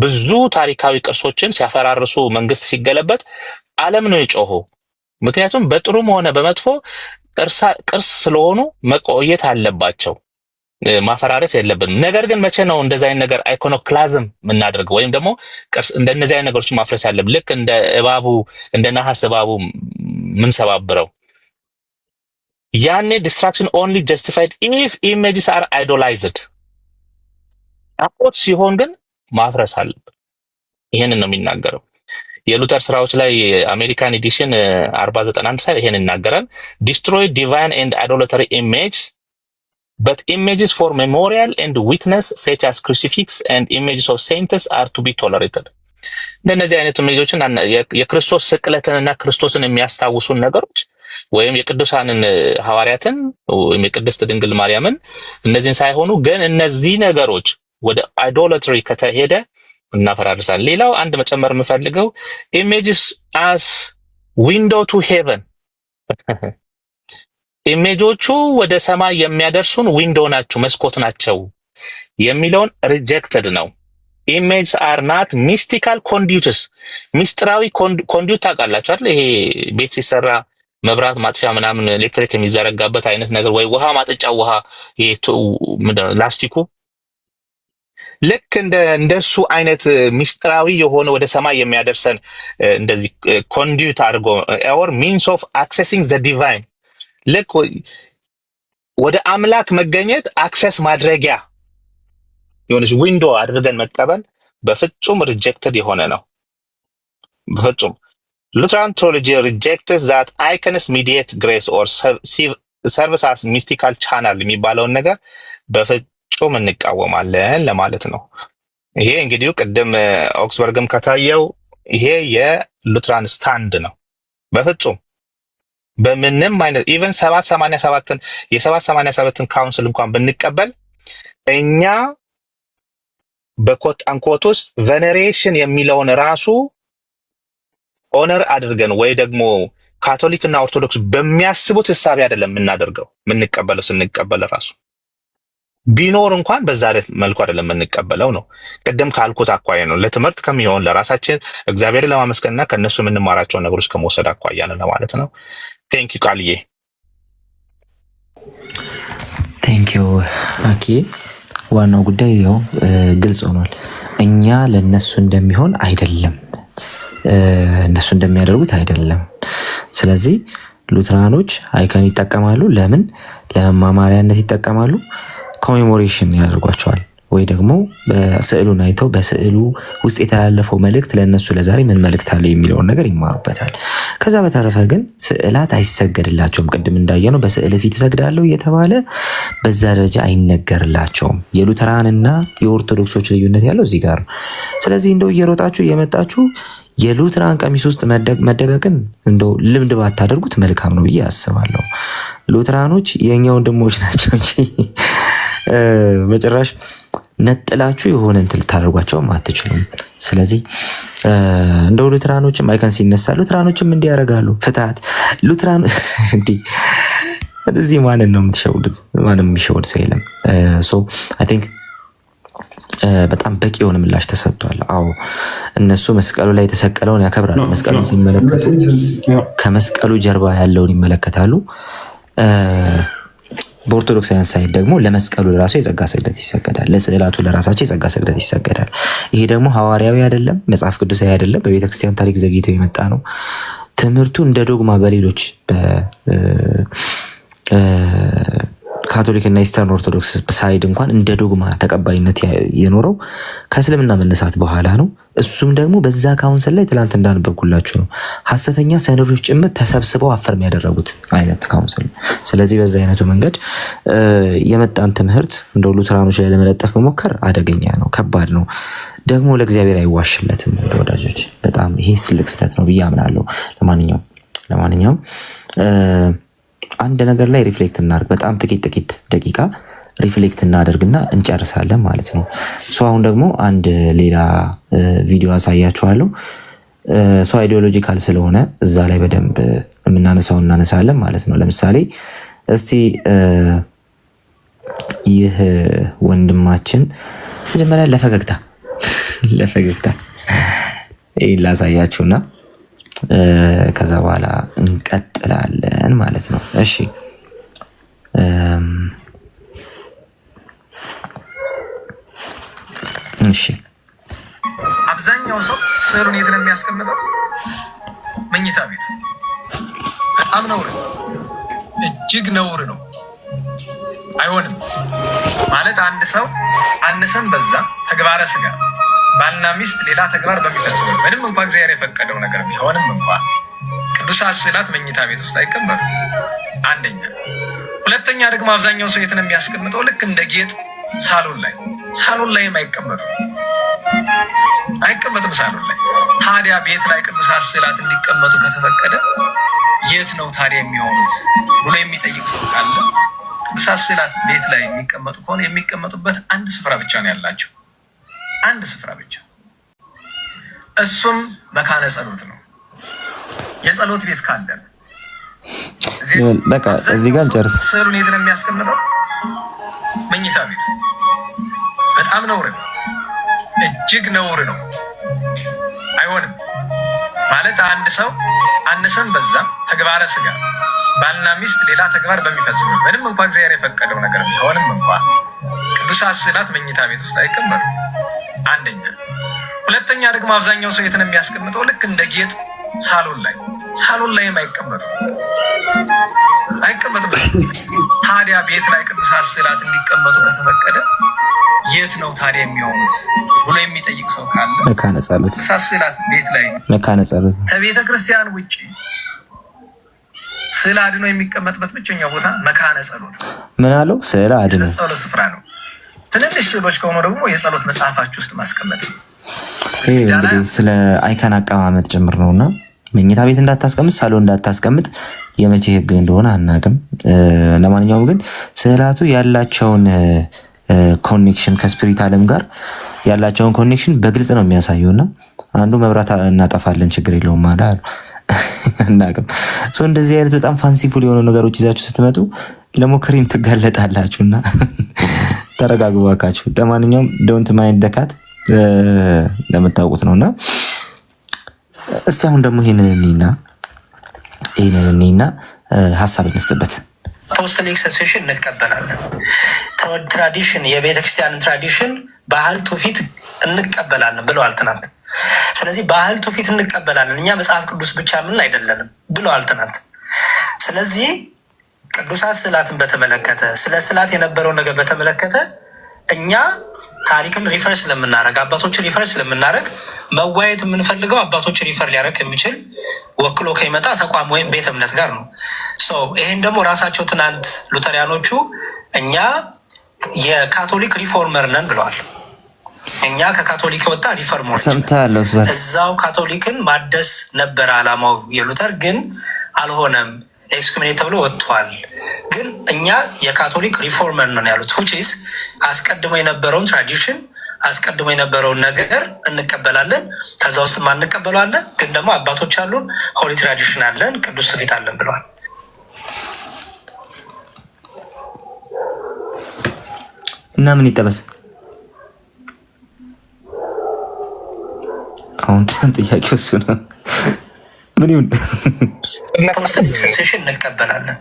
ብዙ ታሪካዊ ቅርሶችን ሲያፈራርሱ መንግስት ሲገለበት ዓለም ነው የጮኸው። ምክንያቱም በጥሩም ሆነ በመጥፎ ቅርስ ስለሆኑ መቆየት አለባቸው፣ ማፈራረስ የለብንም። ነገር ግን መቼ ነው እንደዚህ አይነት ነገር አይኮኖክላዝም የምናደርገው ወይም ደግሞ ቅርስ እንደነዚህ አይነት ነገሮችን ማፍረስ ያለብን? ልክ እንደ እባቡ እንደ ነሐስ እባቡ ምንሰባብረው ያኔ ዲስትራክሽን ኦንሊ ጀስቲፋይድ ኢፍ ኢሜጅስ አር አይዶላይዝድ። ጣዖት ሲሆን ግን ማፍረስ አለብን። ይሄንን ነው የሚናገረው። የሉተር ስራዎች ላይ አሜሪካን ኤዲሽን 4091 ላይ ይሄን ይናገራል። ዲስትሮይ ዲቫይን ኤንድ አይዶላተሪ ኢሜጅ but images for memorial and witness such as crucifix and images of saints are to be tolerated. እንደነዚህ አይነት ኢሜጆችን የክርስቶስ ስቅለትንና ክርስቶስን የሚያስታውሱን ነገሮች ወይም የቅዱሳንን ሐዋርያትን ወይም የቅድስት ድንግል ማርያምን እነዚህን ሳይሆኑ ግን እነዚህ ነገሮች ወደ አይዶላትሪ ከተሄደ እናፈራርሳለን። ሌላው አንድ መጨመር የምፈልገው images as window to heaven ኢሜጆቹ ወደ ሰማይ የሚያደርሱን ዊንዶ ናቸው፣ መስኮት ናቸው የሚለውን ሪጀክትድ ነው። ኢሜጅስ አር ናት ሚስቲካል ኮንዲዩትስ። ሚስጥራዊ ኮንዲዩት ታውቃላችሁ አይደል? ይሄ ቤት ሲሰራ መብራት ማጥፊያ ምናምን ኤሌክትሪክ የሚዘረጋበት አይነት ነገር ወይ ውሃ ማጠጫ ውሃ ላስቲኩ ልክ እንደሱ አይነት ሚስጥራዊ የሆነ ወደ ሰማይ የሚያደርሰን እንደዚህ ኮንዲዩት አድርጎ or means of accessing the divine ልክ ወደ አምላክ መገኘት አክሰስ ማድረጊያ የሆነች ዊንዶ አድርገን መቀበል በፍጹም ሪጀክትድ የሆነ ነው። በፍጹም ሉትራን ቴዎሎጂ ሪጀክትስ that icons mediate grace or serve as mystical channel የሚባለውን ነገር በፍጹም እንቃወማለን ለማለት ነው። ይሄ እንግዲህ ቅድም ኦክስበርግም ከታየው ይሄ የሉትራን ስታንድ ነው። በፍጹም በምንም አይነት ኢቨን 787ን የ787ን ካውንስል እንኳን ብንቀበል እኛ በኮት አንኮት ውስጥ ቬኔሬሽን የሚለውን ራሱ ኦነር አድርገን ወይ ደግሞ ካቶሊክና ኦርቶዶክስ በሚያስቡት ሐሳብ አይደለም የምናደርገው። የምንቀበለው ስንቀበል ራሱ ቢኖር እንኳን በዛ አይነት መልኩ አይደለም የምንቀበለው ነው። ቅድም ካልኩት አኳያ ነው ለትምህርት ከሚሆን ለራሳችን እግዚአብሔርን ለማመስገንና ከነሱ የምንማራቸው ነገሮች ከመውሰድ አኳያ ነው ለማለት ነው። ቴንክ ዩ ቃልዬ። ቴንክ ዩ አኪ። ዋናው ጉዳይ ያው ግልጽ ሆኗል። እኛ ለነሱ እንደሚሆን አይደለም፣ እነሱ እንደሚያደርጉት አይደለም። ስለዚህ ሉትራኖች አይከን ይጠቀማሉ። ለምን? ለመማማሪያነት ይጠቀማሉ። ኮሜሞሬሽን ያደርጓቸዋል ወይ ደግሞ በስዕሉን አይተው በስዕሉ ውስጥ የተላለፈው መልእክት ለነሱ ለዛሬ ምን መልእክት አለ የሚለውን ነገር ይማሩበታል። ከዛ በተረፈ ግን ስዕላት አይሰገድላቸውም። ቅድም እንዳየነው በስዕል ፊት እሰግዳለሁ እየተባለ በዛ ደረጃ አይነገርላቸውም። የሉተራንና የኦርቶዶክሶች ልዩነት ያለው እዚህ ጋር ነው። ስለዚህ እንደው እየሮጣችሁ እየመጣችሁ የሉትራን ቀሚስ ውስጥ መደበቅን እንደው ልምድ ባታደርጉት መልካም ነው ብዬ አስባለሁ። ሉትራኖች የኛ ወንድሞች ናቸው እንጂ በጭራሽ ነጥላችሁ የሆነ እንትን ልታደርጓቸውም አትችሉም። ስለዚህ እንደው ሉትራኖችም አይከን ሲነሳ ሉትራኖችም እንዲህ ያደርጋሉ። ፍትሀት ሉትራን እንዲህ እዚህ ማንን ነው የምትሸውዱት? ማንም የሚሸውድ ሰው የለም። ሶ አይ ቲንክ በጣም በቂ የሆነ ምላሽ ተሰጥቷል። አዎ እነሱ መስቀሉ ላይ የተሰቀለውን ያከብራሉ። መስቀሉን ሲመለከቱ ከመስቀሉ ጀርባ ያለውን ይመለከታሉ። በኦርቶዶክሳውያን ሳይድ ደግሞ ለመስቀሉ ለራሱ የጸጋ ስግደት ይሰገዳል። ለስዕላቱ ለራሳቸው የጸጋ ስግደት ይሰገዳል። ይሄ ደግሞ ሐዋርያዊ አይደለም፣ መጽሐፍ ቅዱሳዊ አይደለም። በቤተክርስቲያን ታሪክ ዘግይቶ የመጣ ነው። ትምህርቱ እንደ ዶግማ በሌሎች ካቶሊክና ኢስተርን ኦርቶዶክስ ሳይድ እንኳን እንደ ዶግማ ተቀባይነት የኖረው ከእስልምና መነሳት በኋላ ነው። እሱም ደግሞ በዛ ካውንስል ላይ ትላንት እንዳነበብኩላችሁ ነው ሐሰተኛ ሰነዶች ጭምር ተሰብስበው አፈርም ያደረጉት አይነት ካውንስል ነው። ስለዚህ በዛ አይነቱ መንገድ የመጣን ትምህርት እንደ ሉተራኖች ላይ ለመለጠፍ መሞከር አደገኛ ነው፣ ከባድ ነው። ደግሞ ለእግዚአብሔር አይዋሽለትም። ወዳጆች በጣም ይሄ ትልቅ ስህተት ነው ብዬ አምናለሁ። ለማንኛውም አንድ ነገር ላይ ሪፍሌክት እናድርግ። በጣም ጥቂት ደቂቃ ሪፍሌክት እናደርግና እንጨርሳለን ማለት ነው። አሁን ደግሞ አንድ ሌላ ቪዲዮ አሳያችኋለሁ። አይዲዮሎጂካል ስለሆነ እዛ ላይ በደንብ የምናነሳው እናነሳለን ማለት ነው። ለምሳሌ እስቲ ይህ ወንድማችን መጀመሪያ ለፈገግታ ይህን ላሳያችሁና ከዛ በኋላ እንቀጥላለን ማለት ነው። እሺ አብዛኛው ሰው ስዕሉን የት ነው የሚያስቀምጠው? መኝታ ቤት። በጣም ነውር፣ እጅግ ነውር ነው። አይሆንም ማለት አንድ ሰው አነሰም በዛ ተግባረ ስጋ ባልና ሚስት ሌላ ተግባር በሚፈጽሙ ምንም እንኳ እግዚአብሔር የፈቀደው ነገር ቢሆንም እንኳ ቅዱሳት ስዕላት መኝታ ቤት ውስጥ አይቀመጡም። አንደኛ። ሁለተኛ ደግሞ አብዛኛው ሰው የት ነው የሚያስቀምጠው? ልክ እንደ ጌጥ ሳሎን ላይም አይቀመጡም ሳሎን ላይ። ታዲያ ቤት ላይ ቅዱሳት ስዕላት እንዲቀመጡ ከተፈቀደ የት ነው ታዲያ የሚሆኑት ብሎ የሚጠይቅ ሰው ካለ ቅዱሳት ስዕላት ቤት ላይ የሚቀመጡ ከሆነ የሚቀመጡበት አንድ ስፍራ ብቻ ነው ያላቸው፣ አንድ ስፍራ ብቻ። እሱም መካነ ጸሎት ነው። የጸሎት ቤት ካለ በቃ እዚህ ጋር እንጨርስ። ስዕሉን የት ነው የሚያስቀምጠው? መኝታ ቤት። በጣም ነውር ነው፣ እጅግ ነውር ነው። አይሆንም ማለት አንድ ሰው አነሰም በዛም ተግባረ ስጋ ባልና ሚስት ሌላ ተግባር በሚፈጽሙ ምንም እንኳ እግዚአብሔር የፈቀደው ነገር ቢሆንም እንኳ ቅዱሳት ስዕላት መኝታ ቤት ውስጥ አይቀመጡም። አንደኛ። ሁለተኛ ደግሞ አብዛኛው ሰው የት ነው የሚያስቀምጠው? ልክ እንደ ጌጥ ሳሎን ላይም አይቀመጡም። ታዲያ ቤት ላይ ቅዱሳት ስዕላት እንዲቀመጡ ከተፈቀደ የት ነው ታዲያ የሚሆኑት ብሎ የሚጠይቅ ሰው ካለ መካነ ጸሎት። ቅዱሳት ስዕላት ቤት ላይ መካነ ጸሎት ከቤተ ክርስቲያን ውጭ ስዕል አድኖ የሚቀመጥበት ብቸኛው ቦታ መካነ ጸሎት። ምን አለው? ስዕል አድኖ ጸሎት ስፍራ ነው። ትንንሽ ስዕሎች ከሆኑ ደግሞ የጸሎት መጽሐፋችሁ ውስጥ ማስቀመጥ ነው። ይህ እንግዲህ ስለ አይከን አቀማመጥ ጭምር ነውና መኝታ ቤት እንዳታስቀምጥ፣ ሳሎን እንዳታስቀምጥ የመቼ ህግ እንደሆነ አናውቅም። ለማንኛውም ግን ስዕላቱ ያላቸውን ኮኔክሽን ከስፒሪት ዓለም ጋር ያላቸውን ኮኔክሽን በግልጽ ነው የሚያሳየውና አንዱ መብራት እናጠፋለን ችግር የለውም ማለት አሉ አናውቅም። እንደዚህ አይነት በጣም ፋንሲፉል የሆኑ ነገሮች ይዛችሁ ስትመጡ ለሞከሪም ትጋለጣላችሁና ተረጋጉ እባካችሁ። ለማንኛውም ዶንት ማይንድ ደካት ለምታውቁት ነውና እስቲ አሁን ደግሞ ይሄንን እኔና ሀሳብ እንስጥበት። አፖስቶሊክ ሰክሴሽን እንቀበላለን። ትራዲሽን፣ የቤተክርስቲያንን ትራዲሽን፣ ባህል፣ ትውፊት እንቀበላለን ብለዋል ትናንት። ስለዚህ ባህል፣ ትውፊት እንቀበላለን እኛ መጽሐፍ ቅዱስ ብቻ ምን አይደለንም ብለዋል ትናንት። ስለዚህ ቅዱሳት ስዕላትን በተመለከተ ስለ ስዕላት የነበረውን ነገር በተመለከተ እኛ ታሪክን ሪፈር ስለምናደርግ አባቶችን ሪፈር ስለምናደርግ መዋየት የምንፈልገው አባቶችን ሪፈር ሊያደርግ የሚችል ወክሎ ከይመጣ ተቋም ወይም ቤተ እምነት ጋር ነው። ይሄን ደግሞ ራሳቸው ትናንት ሉተሪያኖቹ እኛ የካቶሊክ ሪፎርመር ነን ብለዋል። እኛ ከካቶሊክ የወጣ ሪፎርመር እዛው ካቶሊክን ማደስ ነበረ አላማው የሉተር ግን አልሆነም፣ ኤክስኮሚኒኬት ተብሎ ወጥቷል። ግን እኛ የካቶሊክ ሪፎርመር ነን ያሉት ሁቺስ አስቀድሞ የነበረውን ትራዲሽን አስቀድሞ የነበረውን ነገር እንቀበላለን። ከዛ ውስጥ ማንቀበለው አለ፣ ግን ደግሞ አባቶች አሉን፣ ሆሊ ትራዲሽን አለን፣ ቅዱስ ትውፊት አለን ብለዋል። እና ምን ይጠበስ? አሁን ጥያቄው እሱ ነው። ምን ይሁን? ሰክሴሽን እንቀበላለን።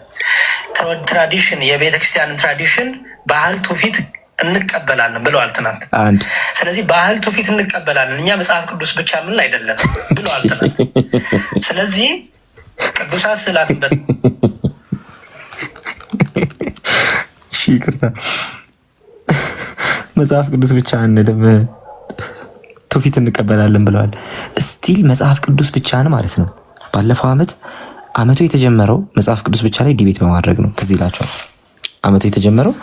ትራዲሽን፣ የቤተክርስቲያንን ትራዲሽን፣ ባህል፣ ትውፊት እንቀበላለን ብለዋል ትናንት። ስለዚህ ባህል፣ ትውፊት እንቀበላለን እኛ መጽሐፍ ቅዱስ ብቻ ምን አይደለም ብለዋል ትናንት። ስለዚህ ቅዱሳት ስዕላትን ይቅርታ መጽሐፍ ቅዱስ ብቻ አንልም ትውፊት እንቀበላለን ብለዋል። ስቲል መጽሐፍ ቅዱስ ብቻን ማለት ነው። ባለፈው አመቱ የተጀመረው መጽሐፍ ቅዱስ ብቻ ላይ ዲቤት በማድረግ ነው። ትዝ ይላችኋል። አመቱ የተጀመረው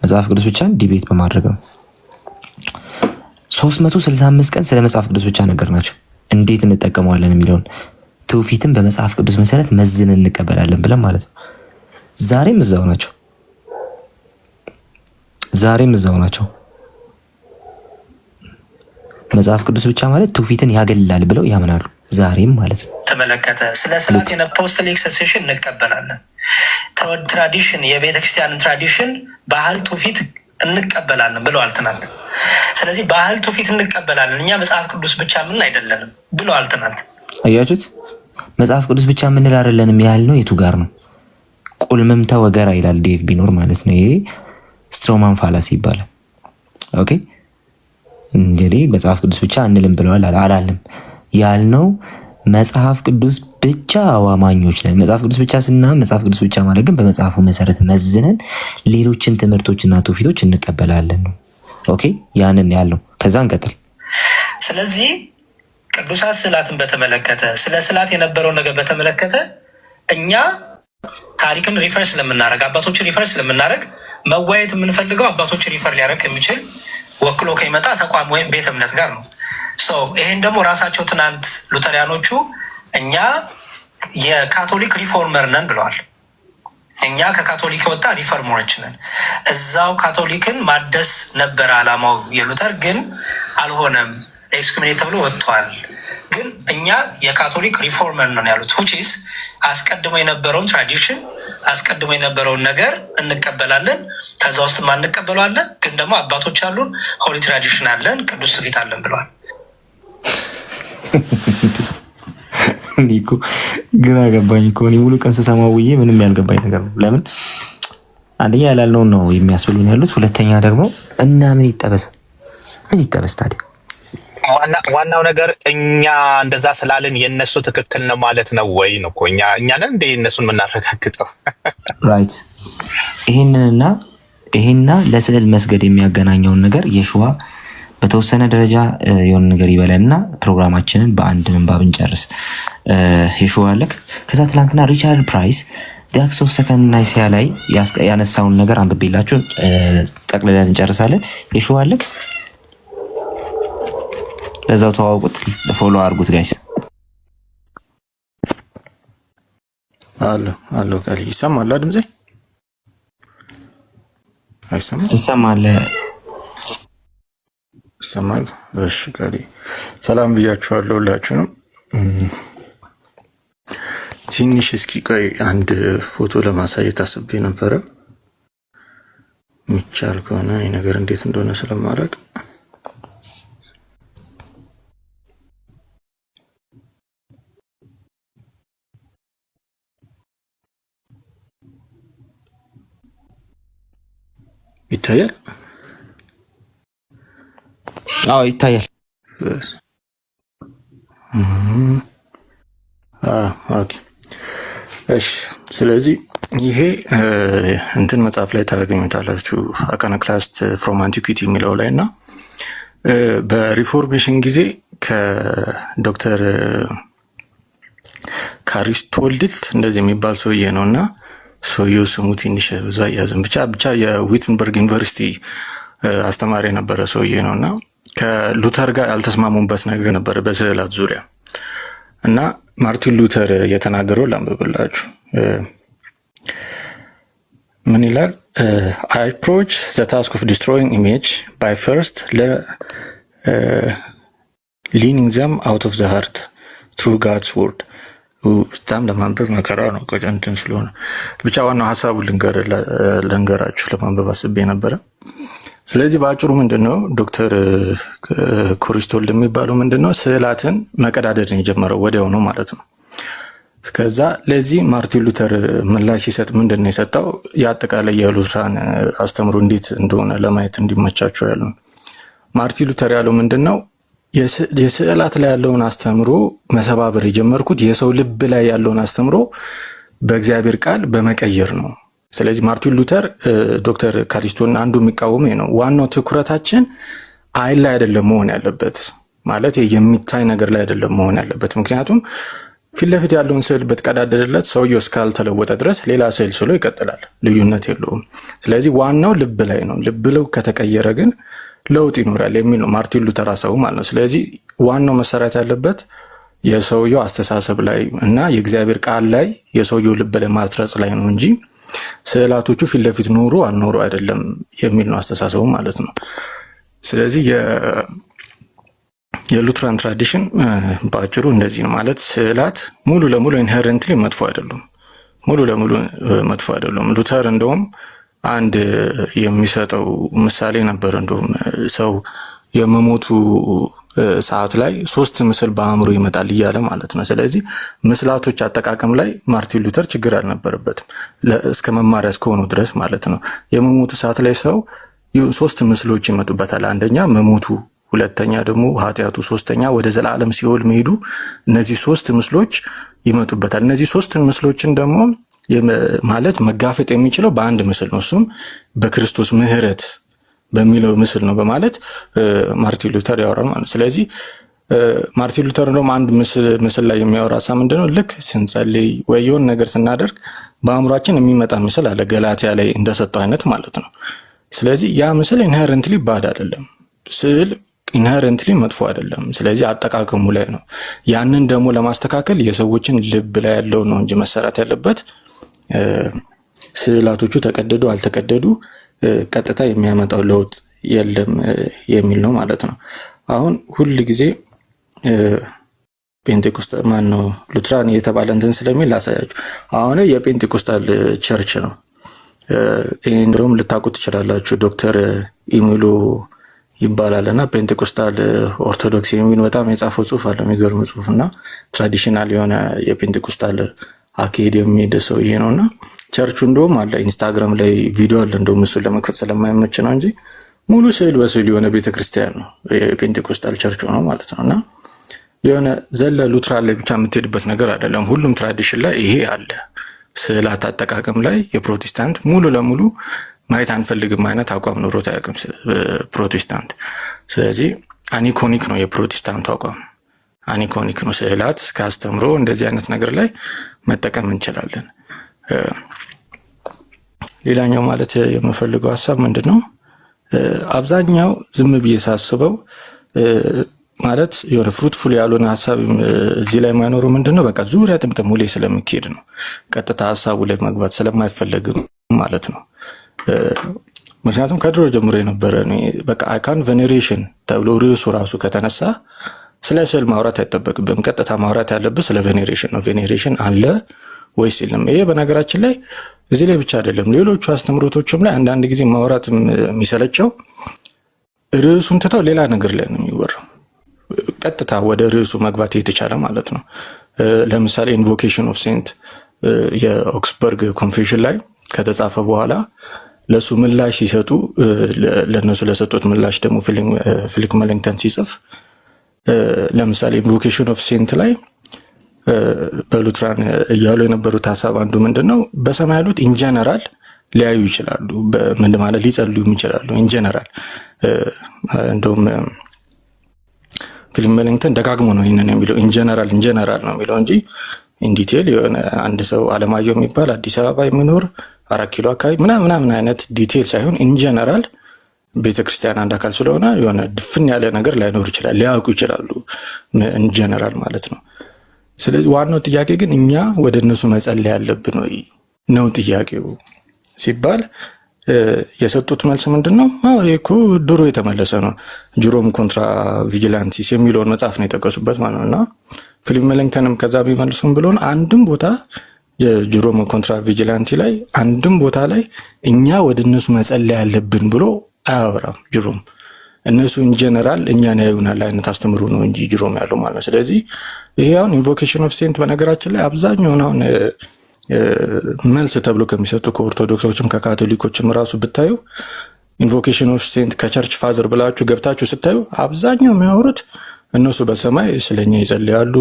መጽሐፍ ቅዱስ ብቻን ዲቤት በማድረግ ነው። 365 ቀን ስለ መጽሐፍ ቅዱስ ብቻ ነገር ናቸው። እንዴት እንጠቀመዋለን የሚለውን ትውፊትን በመጽሐፍ ቅዱስ መሰረት መዝን እንቀበላለን ብለን ማለት ነው። ዛሬም እዛው ናቸው። መጽሐፍ ቅዱስ ብቻ ማለት ትውፊትን ያገላል ብለው ያምናሉ። ዛሬም ማለት ነው። ተመለከተ ስለ ስላት የፖስተሊክ ሰክሴሽን እንቀበላለን። ትራዲሽን የቤተክርስቲያንን ትራዲሽን ባህል ትውፊት እንቀበላለን ብለዋል ትናንት። ስለዚህ ባህል ትውፊት እንቀበላለን እኛ መጽሐፍ ቅዱስ ብቻ ምን አይደለንም ብለዋል ትናንት። አያችሁት? መጽሐፍ ቅዱስ ብቻ ምን አይደለንም ያህል ነው። የቱ ጋር ነው? ቁልምምታ ወገራ ይላል ዴቭ ቢኖር ማለት ነው። ይሄ ስትሮማን ፋላሲ ይባላል። ኦኬ እንግዲህ መጽሐፍ ቅዱስ ብቻ አንልም ብለዋል አላልንም ያልነው መጽሐፍ ቅዱስ ብቻ አዋማኞች ነን። መጽሐፍ ቅዱስ ብቻ መጽሐፍ ቅዱስ ብቻ ማለት ግን በመጽሐፉ መሰረት መዝነን ሌሎችን ትምህርቶችና ትውፊቶች እንቀበላለን ነው። ኦኬ ያንን ያለው ከዛ እንቀጥል። ስለዚህ ቅዱሳት ስዕላትን በተመለከተ ስለ ስዕላት የነበረውን ነገር በተመለከተ እኛ ታሪክን ሪፈር ስለምናደርግ አባቶችን ሪፈር ስለምናደርግ መዋየት የምንፈልገው አባቶችን ሪፈር ሊያደርግ የሚችል ወክሎ ከሚመጣ ተቋም ወይም ቤተ እምነት ጋር ነው። ይሄን ደግሞ ራሳቸው ትናንት ሉተሪያኖቹ እኛ የካቶሊክ ሪፎርመር ነን ብለዋል። እኛ ከካቶሊክ የወጣ ሪፎርመሮች ነን። እዛው ካቶሊክን ማደስ ነበረ አላማው የሉተር ግን አልሆነም፣ ኤክስኮሚኒኬት ተብሎ ወጥቷል። ግን እኛ የካቶሊክ ሪፎርመር ነን ያሉት ሁቺስ አስቀድሞ የነበረውን ትራዲሽን አስቀድሞ የነበረውን ነገር እንቀበላለን። ከዛ ውስጥ ማንቀበለው አለ፣ ግን ደግሞ አባቶች አሉን፣ ሆሊ ትራዲሽን አለን፣ ቅዱስ ትውፊት አለን ብለዋል። እኮ ግራ ገባኝ እኮ እኔ ሙሉ ቀን ስሰማው ውዬ ምንም ያልገባኝ ነገር ነው። ለምን አንደኛ ያላልነውን ነው የሚያስብሉን ያሉት፣ ሁለተኛ ደግሞ እና ምን ይጠበስ ታዲያ? ዋናው ነገር እኛ እንደዛ ስላልን የእነሱ ትክክል ነው ማለት ነው ወይ ነው እኮ እኛንን እንደ እነሱን የምናረጋግጠው ራይት። ይሄንና ለስዕል መስገድ የሚያገናኘውን ነገር የሸዋ በተወሰነ ደረጃ የሆነ ነገር ይበለንና ፕሮግራማችንን በአንድ ምንባብ እንጨርስ። የሸዋ አለክ ከዛ ትላንትና ሪቻርድ ፕራይስ ዳክስ ኦፍ ሰከንድ ናይሲያ ላይ ያነሳውን ነገር አንብቤላችሁ ጠቅልለን እንጨርሳለን። የሸዋ አለክ ለዛው ተዋውቁት፣ ፎሎ አድርጉት ጋይስ። አሎ ቃል ይሰማል? ድምጼ አይሰማም? ይሰማል። ይሰማል። እሺ ቃል ሰላም ብያችኋለሁ ሁላችሁንም። ትንሽ እስኪ ቆይ አንድ ፎቶ ለማሳየት አስቤ ነበረ። የሚቻል ከሆነ ይህ ነገር እንዴት እንደሆነ ስለማላውቅ ይታያል? አዎ ይታያል። ኦኬ እሺ። ስለዚህ ይሄ እንትን መጽሐፍ ላይ ታገኙታላችሁ አካናክላስት ፍሮም አንቲኩዊቲ የሚለው ላይ እና በሪፎርሜሽን ጊዜ ከዶክተር ካሪስቶልድት እንደዚህ የሚባል ሰውዬ ነው እና ሰውየው ስሙ ትንሽ ብዙ አያዝም ብቻ የዊትንበርግ ዩኒቨርሲቲ አስተማሪ የነበረ ሰውዬ ነው እና ከሉተር ጋር ያልተስማሙበት ነገር ነበረ በስዕላት ዙሪያ እና ማርቲን ሉተር የተናገረው ላንብብላችሁ። ምን ይላል? I approach the task of destroying image by first leaning them out of the heart through God's word. በጣም ለማንበብ መከራ ነው እንትን ስለሆነ ብቻ ዋናው ሀሳቡ ልንገራችሁ ለማንበብ አስቤ ነበረ። ስለዚህ በአጭሩ ምንድነው ዶክተር ኮሪስቶልድ የሚባለው ምንድነው ስዕላትን መቀዳደድ ነው የጀመረው ወዲያው ነው ማለት ነው። ከዛ ለዚህ ማርቲን ሉተር ምላሽ ሲሰጥ ምንድነው የሰጠው? የአጠቃላይ የሉትራን አስተምሮ እንዴት እንደሆነ ለማየት እንዲመቻቸው ያለው ማርቲን ሉተር ያለው ምንድነው የስዕላት ላይ ያለውን አስተምሮ መሰባበር የጀመርኩት የሰው ልብ ላይ ያለውን አስተምሮ በእግዚአብሔር ቃል በመቀየር ነው። ስለዚህ ማርቲን ሉተር ዶክተር ካሊስቶን አንዱ የሚቃወሙ ነው። ዋናው ትኩረታችን አይን ላይ አይደለም መሆን ያለበት፣ ማለት የሚታይ ነገር ላይ አይደለም መሆን ያለበት። ምክንያቱም ፊት ለፊት ያለውን ስዕል ብትቀዳደድለት ሰውየው እስካልተለወጠ ድረስ ሌላ ስዕል ስሎ ይቀጥላል፣ ልዩነት የለውም። ስለዚህ ዋናው ልብ ላይ ነው። ልብ ለው ከተቀየረ ግን ለውጥ ይኖራል የሚል ነው ማርቲን ሉተር ሀሳቡ ማለት ነው። ስለዚህ ዋናው መሰራት ያለበት የሰውየው አስተሳሰብ ላይ እና የእግዚአብሔር ቃል ላይ የሰውየው ልብ ላይ ማስረጽ ላይ ነው እንጂ ስዕላቶቹ ፊት ለፊት ኖሩ አልኖሩ አይደለም የሚል ነው አስተሳሰቡ ማለት ነው። ስለዚህ የሉትራን ትራዲሽን በአጭሩ እንደዚህ ነው ማለት ስዕላት ሙሉ ለሙሉ ኢንሄረንትሊ መጥፎ አይደሉም፣ ሙሉ ለሙሉ መጥፎ አይደሉም። ሉተር እንደውም አንድ የሚሰጠው ምሳሌ ነበር። እንደውም ሰው የመሞቱ ሰዓት ላይ 3 ምስል በአእምሮ ይመጣል እያለ ማለት ነው። ስለዚህ ምስላቶች አጠቃቀም ላይ ማርቲን ሉተር ችግር አልነበረበትም እስከ መማሪያ እስከሆኑ ድረስ ማለት ነው። የመሞቱ ሰዓት ላይ ሰው 3 ምስሎች ይመጡበታል። አንደኛ መሞቱ፣ ሁለተኛ ደግሞ ኃጢአቱ፣ ሶስተኛ ወደ ዘላለም ሲኦል መሄዱ። እነዚህ 3 ምስሎች ይመጡበታል። እነዚህ 3 ምስሎችን ደግሞ ማለት መጋፈጥ የሚችለው በአንድ ምስል ነው፣ እሱም በክርስቶስ ምሕረት በሚለው ምስል ነው በማለት ማርቲን ሉተር ያወራል ማለት። ስለዚህ ማርቲን ሉተር እንደውም አንድ ምስል ላይ የሚያወራ ሀሳብ ምንድነው? ልክ ስንጸልይ ወይ የሆነ ነገር ስናደርግ በአእምሯችን የሚመጣ ምስል አለ፣ ገላትያ ላይ እንደሰጠው አይነት ማለት ነው። ስለዚህ ያ ምስል ኢንሄረንትሊ ባድ አይደለም፣ ስዕል ኢንሄረንትሊ መጥፎ አይደለም። ስለዚህ አጠቃቀሙ ላይ ነው። ያንን ደግሞ ለማስተካከል የሰዎችን ልብ ላይ ያለው ነው እንጂ መሰራት ያለበት ስዕላቶቹ ተቀደዱ አልተቀደዱ ቀጥታ የሚያመጣው ለውጥ የለም የሚል ነው ማለት ነው። አሁን ሁል ጊዜ ፔንቴኮስታል ማን ነው ሉትራን እየተባለ እንትን ስለሚል ላሳያችሁ። አሁን የፔንቴኮስታል ቸርች ነው። እንደውም ልታውቁት ትችላላችሁ። ዶክተር ኢሚሎ ይባላልና ፔንቴኮስታል ኦርቶዶክስ የሚል በጣም የጻፈው ጽሁፍ አለ፣ የሚገርም ጽሁፍ እና ትራዲሽናል የሆነ የፔንቴኮስታል አካሄድ የሚሄድ ሰው ይሄ ነውና ቸርቹ እንደውም አለ ኢንስታግራም ላይ ቪዲዮ አለ። እንደውም እሱን ለመክፈት ስለማይመች ነው እንጂ ሙሉ ስዕል በስዕል የሆነ ቤተክርስቲያን ነው የፔንቴኮስታል ቸርቹ ነው ማለት ነውና የሆነ ዘለ ሉትራን ላይ ብቻ የምትሄድበት ነገር አይደለም። ሁሉም ትራዲሽን ላይ ይሄ አለ። ስዕላት አጠቃቀም ላይ የፕሮቴስታንት ሙሉ ለሙሉ ማየት አንፈልግም አይነት አቋም ኖሮት አያውቅም ፕሮቴስታንት። ስለዚህ አኒኮኒክ ነው የፕሮቴስታንቱ አቋም፣ አኒኮኒክ ነው። ስዕላት እስከ አስተምሮ እንደዚህ አይነት ነገር ላይ መጠቀም እንችላለን። ሌላኛው ማለት የምፈልገው ሀሳብ ምንድን ነው? አብዛኛው ዝም ብዬ ሳስበው ማለት የሆነ ፍሩትፉል ያልሆነ ሀሳብ እዚህ ላይ ማይኖሩ ምንድን ነው? በቃ ዙሪያ ጥምጥም ሁሌ ስለሚካሄድ ነው። ቀጥታ ሀሳቡ ላይ መግባት ስለማይፈለግም ማለት ነው። ምክንያቱም ከድሮ ጀምሮ የነበረ በቃ አይካን ቬኔሬሽን ተብሎ ርዕሱ ራሱ ከተነሳ ስለ ስዕል ማውራት አይጠበቅብም። ቀጥታ ማውራት ያለብህ ስለ ቬኔሬሽን ነው። ቬኔሬሽን አለ ወይስ የለም? ይሄ በነገራችን ላይ እዚህ ላይ ብቻ አይደለም፣ ሌሎቹ አስተምሮቶችም ላይ አንዳንድ ጊዜ ማውራት የሚሰለቸው ርዕሱን ትተው ሌላ ነገር ላይ ነው የሚወራው። ቀጥታ ወደ ርዕሱ መግባት የተቻለ ማለት ነው። ለምሳሌ ኢንቮኬሽን ኦፍ ሴንት የኦክስበርግ ኮንፌሽን ላይ ከተጻፈ በኋላ ለሱ ምላሽ ሲሰጡ ለነሱ ለሰጡት ምላሽ ደግሞ ፊሊክ መለንግተን ሲጽፍ ለምሳሌ ኢንቮኬሽን ኦፍ ሴንት ላይ በሉትራን እያሉ የነበሩት ሀሳብ አንዱ ምንድነው? በሰማይ ያሉት ኢንጀነራል ሊያዩ ይችላሉ፣ ምን ማለት ሊጸልዩ ይችላሉ ኢንጀነራል። እንደውም ፊሊክ መለንግተን ደጋግሞ ነው ይሄንን የሚለው ኢንጀነራል ነው የሚለው እንጂ ኢንዲቴል የሆነ አንድ ሰው አለማየሁ የሚባል አዲስ አበባ የሚኖር 4 ኪሎ አካባቢ ምናምን አይነት ዲቴል ሳይሆን ኢንጀነራል ቤተክርስቲያን አንድ አካል ስለሆነ የሆነ ድፍን ያለ ነገር ላይኖር ይችላል፣ ሊያውቁ ይችላሉ ኢንጀነራል ማለት ነው። ስለዚህ ዋናው ጥያቄ ግን እኛ ወደ እነሱ መጸለይ ያለብን ወይ ነው ጥያቄው ሲባል የሰጡት መልስ ምንድነው? ይሄ እኮ ድሮ የተመለሰ ነው። ጁሮም ኮንትራ ቪጂላንቲስ የሚለውን መጽሐፍ ነው የጠቀሱበት ማለት ነውና ፊሊክ መለንግተንም ከዛ ቢመልሱም ብሎን አንድም ቦታ የጁሮም ኮንትራ ቪጂላንቲ ላይ አንድም ቦታ ላይ እኛ ወደ እነሱ መጸለይ ያለብን ብሎ አያወራም ጁሮም። እነሱ ኢንጀነራል እኛን ያዩናል አይነት አስተምሮ ነው እንጂ ጁሮም ያለው ማለት ነው። ስለዚህ ይሄ አሁን ኢንቮኬሽን ኦፍ ሴንት በነገራችን ላይ አብዛኛውን አሁን መልስ ተብሎ ከሚሰጡ ከኦርቶዶክሶችም ከካቶሊኮችም ራሱ ብታዩ ኢንቮኬሽን ኦፍ ሴንት ከቸርች ፋዘር ብላችሁ ገብታችሁ ስታዩ አብዛኛው የሚያወሩት እነሱ በሰማይ ስለኛ ይጸልያሉ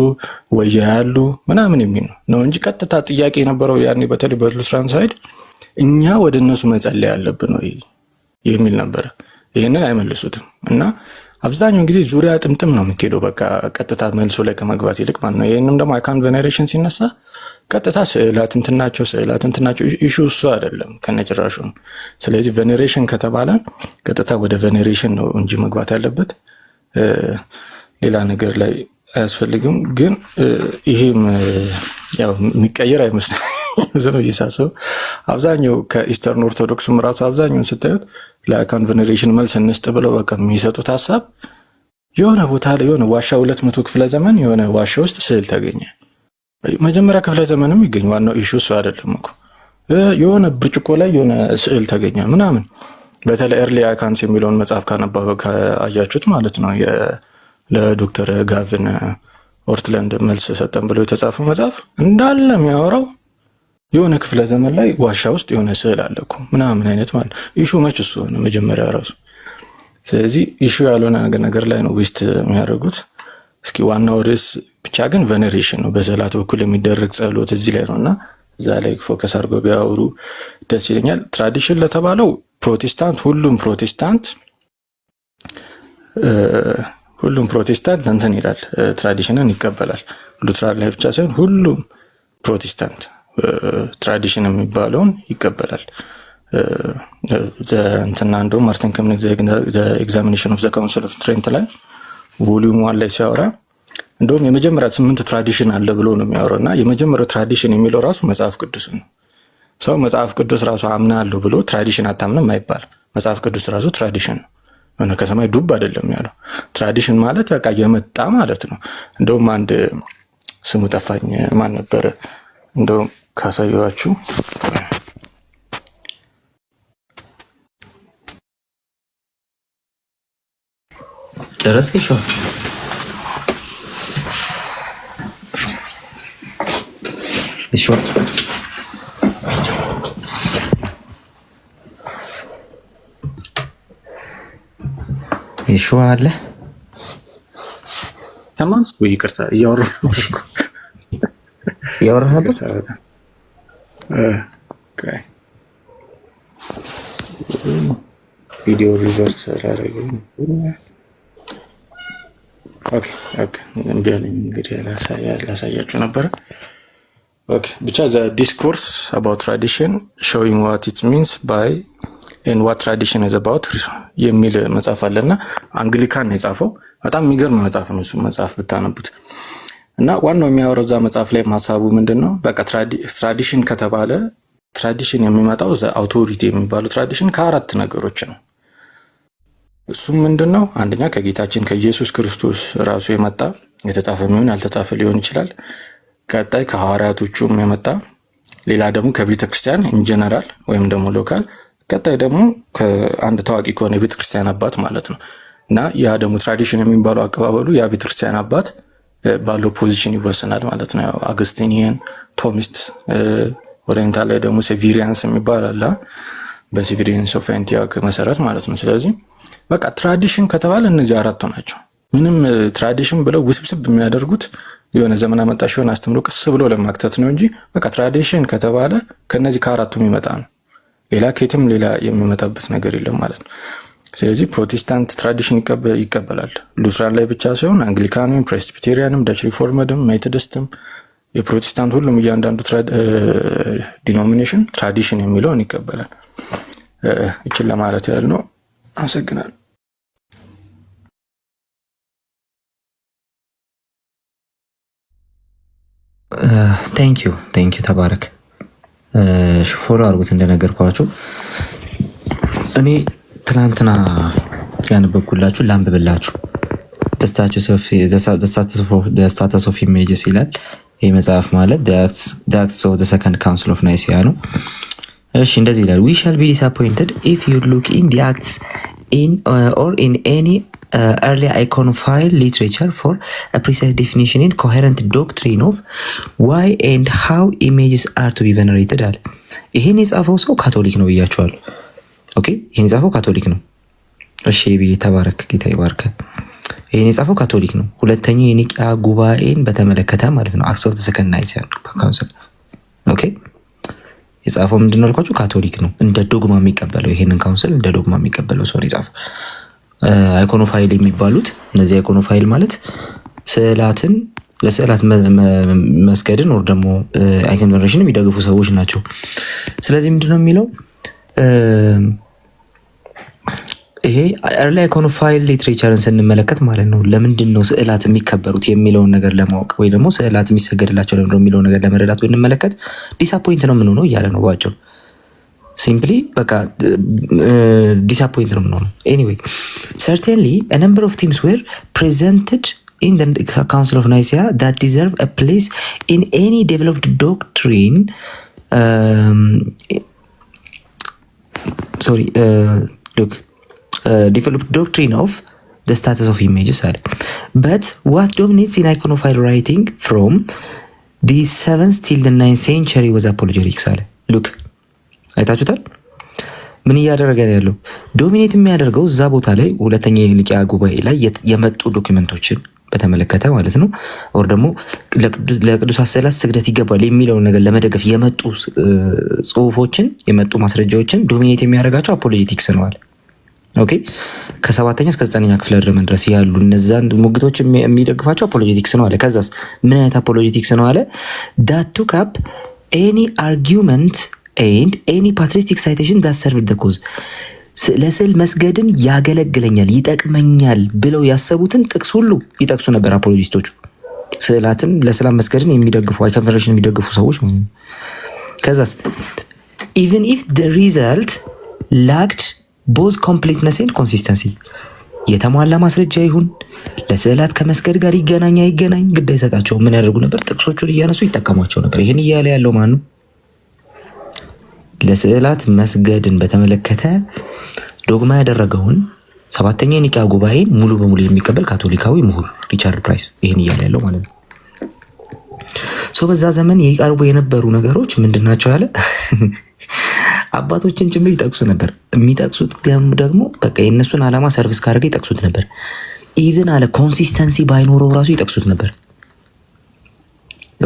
ወይ ያሉ ምናምን የሚል ነው እንጂ ቀጥታ ጥያቄ የነበረው ያኔ በተለይ በሉትራን ሳይድ እኛ ወደ እነሱ መጸለይ ያለብን ነው የሚል ነበረ። ይህንን አይመልሱትም እና አብዛኛውን ጊዜ ዙሪያ ጥምጥም ነው የምትሄደው፣ በቃ ቀጥታ መልሶ ላይ ከመግባት ይልቅ ማለት ነው። ይህንም ደግሞ አይካን ቬኔሬሽን ሲነሳ ቀጥታ ስዕላት እንትናቸው ኢሹ እሱ አይደለም ከነጭራሹ። ስለዚህ ቬኔሬሽን ከተባለ ቀጥታ ወደ ቬኔሬሽን ነው እንጂ መግባት ያለበት ሌላ ነገር ላይ አያስፈልግም። ግን ይሄም ያው የሚቀየር አይመስልም። ዝም እየሳሰው አብዛኛው ከኢስተርን ኦርቶዶክስም ራሱ አብዛኛውን ስታዩት ለአይካን ቬኔሬሽን መልስ እንስጥ ብለው በቃ የሚሰጡት ሀሳብ የሆነ ቦታ ላይ የሆነ ዋሻ 200 ክፍለ ዘመን የሆነ ዋሻ ውስጥ ስዕል ተገኘ። መጀመሪያ ክፍለ ዘመንም ይገኝ፣ ዋናው ኢሹ እሱ አይደለም እኮ። የሆነ ብርጭቆ ላይ የሆነ ስዕል ተገኘ ምናምን። በተለይ ኤርሊ አይካንስ የሚለውን መጽሐፍ ካያችሁት ማለት ነው ለዶክተር ጋቪን ኦርትላንድ መልስ ሰጠን ብሎ የተጻፈው መጽሐፍ እንዳለ የሚያወራው የሆነ ክፍለ ዘመን ላይ ዋሻ ውስጥ የሆነ ስዕል አለ እኮ ምናምን አይነት ማለት ኢሹ መች እሱ ሆነ መጀመሪያ ራሱ። ስለዚህ ኢሹ ያልሆነ ነገር ላይ ነው ዌስት የሚያደርጉት። እስኪ ዋናው ርዕስ ብቻ ግን ቬኔሬሽን ነው፣ በሰላት በኩል የሚደረግ ጸሎት እዚህ ላይ ነው እና እዛ ላይ ፎከስ አድርገው ቢያወሩ ደስ ይለኛል። ትራዲሽን ለተባለው ፕሮቴስታንት ሁሉም ፕሮቴስታንት እንትን ይላል፣ ትራዲሽንን ይቀበላል። ሉትራን ላይ ብቻ ሳይሆን ሁሉም ፕሮቴስታንት ትራዲሽን የሚባለውን ይቀበላል። እንትና እንደውም ማርቲን ከምኒክ ኤግዛሚኔሽን ኦፍ ዘ ካውንስል ኦፍ ትሬንት ላይ ቮሊዩም 1 ላይ ሲያወራ እንደውም የመጀመሪያ 8 ትራዲሽን አለ ብሎ ነው የሚያወራው እና የመጀመሪያው ትራዲሽን የሚለው ራሱ መጽሐፍ ቅዱስ ነው። ሰው መጽሐፍ ቅዱስ ራሱ አምናለሁ ብሎ ትራዲሽን አታምንም አይባልም። መጽሐፍ ቅዱስ ራሱ ትራዲሽን ነው፣ ሆነ ከሰማይ ዱብ አይደለም ያለው። ትራዲሽን ማለት በቃ የመጣ ማለት ነው። እንደውም አንድ ስሙ ጠፋኝ፣ ማን ነበረ? እንደውም ካሳየዋችሁ ጨረስክ? ይሾ አለ ተማም ወይ ይቅርታ እያወራህ ነበር። ቪዲዮ ሪቨርስ አላደረገም። እንግዲህ ላሳያችሁ ነበረ። ብቻ ዘ ዲስኮርስ አባውት ትራዲሽን ሾዊንግ ዋት ኢት ሚንስ ባይ ኤንድ ዋት ትራዲሽን ኢዝ አባውት የሚል መጽሐፍ አለና አንግሊካን ነው የጻፈው። በጣም የሚገርም መጽሐፍ ነው እሱ መጽሐፍ ብታነቡት። እና ዋናው የሚያወራው እዛ መጽሐፍ ላይ ሀሳቡ ምንድን ነው? በቃ ትራዲሽን ከተባለ ትራዲሽን የሚመጣው ዘ አውቶሪቲ የሚባለው ትራዲሽን ከአራት ነገሮች ነው። እሱም ምንድን ነው? አንደኛ ከጌታችን ከኢየሱስ ክርስቶስ ራሱ የመጣ የተጻፈ የሚሆን ያልተጻፈ ሊሆን ይችላል። ቀጣይ ከሐዋርያቶቹም የመጣ፣ ሌላ ደግሞ ከቤተ ክርስቲያን ኢንጀነራል ወይም ደግሞ ሎካል፣ ቀጣይ ደግሞ ከአንድ ታዋቂ ከሆነ የቤተ ክርስቲያን አባት ማለት ነው። እና ያ ደግሞ ትራዲሽን የሚባለው አቀባበሉ ያ ቤተ ክርስቲያን አባት ባለው ፖዚሽን ይወሰናል ማለት ነው። አገስቲኒያን፣ ቶሚስት፣ ኦሪየንታል ላይ ደግሞ ሴቪሪያንስ የሚባል አለ፣ በሴቪሪያንስ ኦፍ አንቲዮክ መሰረት ማለት ነው። ስለዚህ በቃ ትራዲሽን ከተባለ እነዚህ አራቱ ናቸው። ምንም ትራዲሽን ብለው ውስብስብ የሚያደርጉት የሆነ ዘመን አመጣሽ የሆነ አስተምሮ ቀስ ብሎ ለማክተት ነው እንጂ በቃ ትራዲሽን ከተባለ ከነዚህ ከአራቱም ይመጣ ነው። ሌላ ከየትም ሌላ የሚመጣበት ነገር የለም ማለት ነው። ስለዚህ ፕሮቴስታንት ትራዲሽን ይቀበላል። ሉትራን ላይ ብቻ ሳይሆን አንግሊካንም፣ ፕሬስቢቴሪያንም፣ ዳች ሪፎርመድም፣ ሜቶዲስትም፣ የፕሮቴስታንት ሁሉም እያንዳንዱ ዲኖሚኔሽን ትራዲሽን የሚለውን ይቀበላል። ይችን ለማለት ያህል ነው። አመሰግናለሁ። ቴንኪዩ ተባረክ። ፎሎ አድርጉት እንደነገርኳችሁ። እኔ ትናንትና ያነበብኩላችሁ ላንብብላችሁ። ስታተስ ኦፍ ኢሜጅስ ይላል ይህ መጽሐፍ ማለት አክትስ ኦፍ ዘ ሰከንድ ካውንስል ኦፍ ናይሲያ ነው። እሺ እንደዚህ ይላል። ዊ ሻል ቢ ዲስአፖይንትድ ኢፍ ዩ ሉክ ኢን ዲ አክትስ ኦር ኢን ኤኒ early iconophile literature for a precise definition and coherent doctrine of why and how images are to be venerated አለ። ይሄን የጻፈው ሰው ካቶሊክ ነው ብያቸዋለሁ። ኦኬ ይሄን የጻፈው ካቶሊክ ነው። እሺ ብዬ ተባረክ፣ ጌታ ይባርክ። ይሄን የጻፈው ካቶሊክ ነው። ሁለተኛው የኒቂያ ጉባኤን በተመለከተ ማለት ነው። አክትስ ኦፍ ዘ ሰከንድ ናይሲያን ካውንስል። ኦኬ የጻፈው ምንድን ነው አልኳችሁ? ካቶሊክ ነው እንደ ዶግማ የሚቀበለው ይሄንን ካውንስል እንደ ዶግማ የሚቀበለው ሰው የጻፈው። አይኮኖፋይል የሚባሉት እነዚህ አይኮኖፋይል ማለት ስዕላትን ለስዕላት መስገድን ወር ደግሞ አይኮን ቬነሬሽን የሚደግፉ ሰዎች ናቸው። ስለዚህ ምንድን ነው የሚለው ይሄ ኤርሊ አይኮኖፋይል ሊትሬቸርን ስንመለከት ማለት ነው ለምንድን ነው ስዕላት የሚከበሩት የሚለውን ነገር ለማወቅ ወይ ደግሞ ስዕላት የሚሰገድላቸው ለምንድን ነው የሚለውን ነገር ለመረዳት ብንመለከት ዲስአፖይንት ነው የምንሆነው እያለ ነው ባጭሩ። ሲምፕሊ በቃ ዲስአፖይንት ነው የምንሆነው። ኤኒዌይ ሰርቴንሊ a number of themes were presented in the Council of Nicaea that deserve a place in any developed doctrine developed doctrine of the status of images. But what dominates in iconophile writing from the 7th till the 9th century was apologetics. Look, አይታችሁታል ምን እያደረገ ያለው ዶሚኔት የሚያደርገው እዛ ቦታ ላይ ሁለተኛ የኒቅያ ጉባኤ ላይ የመጡ ዶክመንቶችን በተመለከተ ማለት ነው ወር ደግሞ ለቅዱሳት ስዕላት ስግደት ይገባል የሚለውን ነገር ለመደገፍ የመጡ ጽሁፎችን የመጡ ማስረጃዎችን ዶሚኔት የሚያደርጋቸው አፖሎጂቲክስ ነው አለ። ኦኬ ከ7ኛ እስከ 9ኛ ክፍለ ዘመን ድረስ ያሉ እነዛን ሙግቶች የሚደግፋቸው አፖሎጂቲክስ ነው አለ። ከዛስ ምን አይነት አፖሎጂቲክስ ነው አለ? that took up any argument and any patristic citation that served the cause ለስዕል መስገድን ያገለግለኛል ይጠቅመኛል ብለው ያሰቡትን ጥቅስ ሁሉ ይጠቅሱ ነበር አፖሎጂስቶቹ። ስዕላትን ለሰላም መስገድን የሚደግፉ አይኮን ቬነሬሽን የሚደግፉ ሰዎች ማለት ነው። ከዛስ even if the result lacked both completeness and consistency የተሟላ ማስረጃ ይሁን ለስዕላት ከመስገድ ጋር ይገናኝ አይገናኝ ግድ አይሰጣቸው ምን ያደርጉ ነበር? ጥቅሶቹን እያነሱ ይጠቀሟቸው ነበር። ይሄን እያለ ያለው ማን ነው? ለስዕላት መስገድን በተመለከተ ዶግማ ያደረገውን 7ኛ የኒቅያ ጉባኤን ሙሉ በሙሉ የሚቀበል ካቶሊካዊ ምሁር ሪቻርድ ፕራይስ ይሄን እያለ ያለው ማለት ነው። በዛ ዘመን ይቀርቡ የነበሩ ነገሮች ምንድናቸው አለ? አባቶችን ጭምር ይጠቅሱ ነበር። የሚጠቅሱት ደግሞ በቃ የእነሱን ዓላማ ሰርቪስ ካደረገ ይጠቅሱት ነበር። ኢቭን አለ ኮንሲስተንሲ ባይኖረው ራሱ ይጠቅሱት ነበር።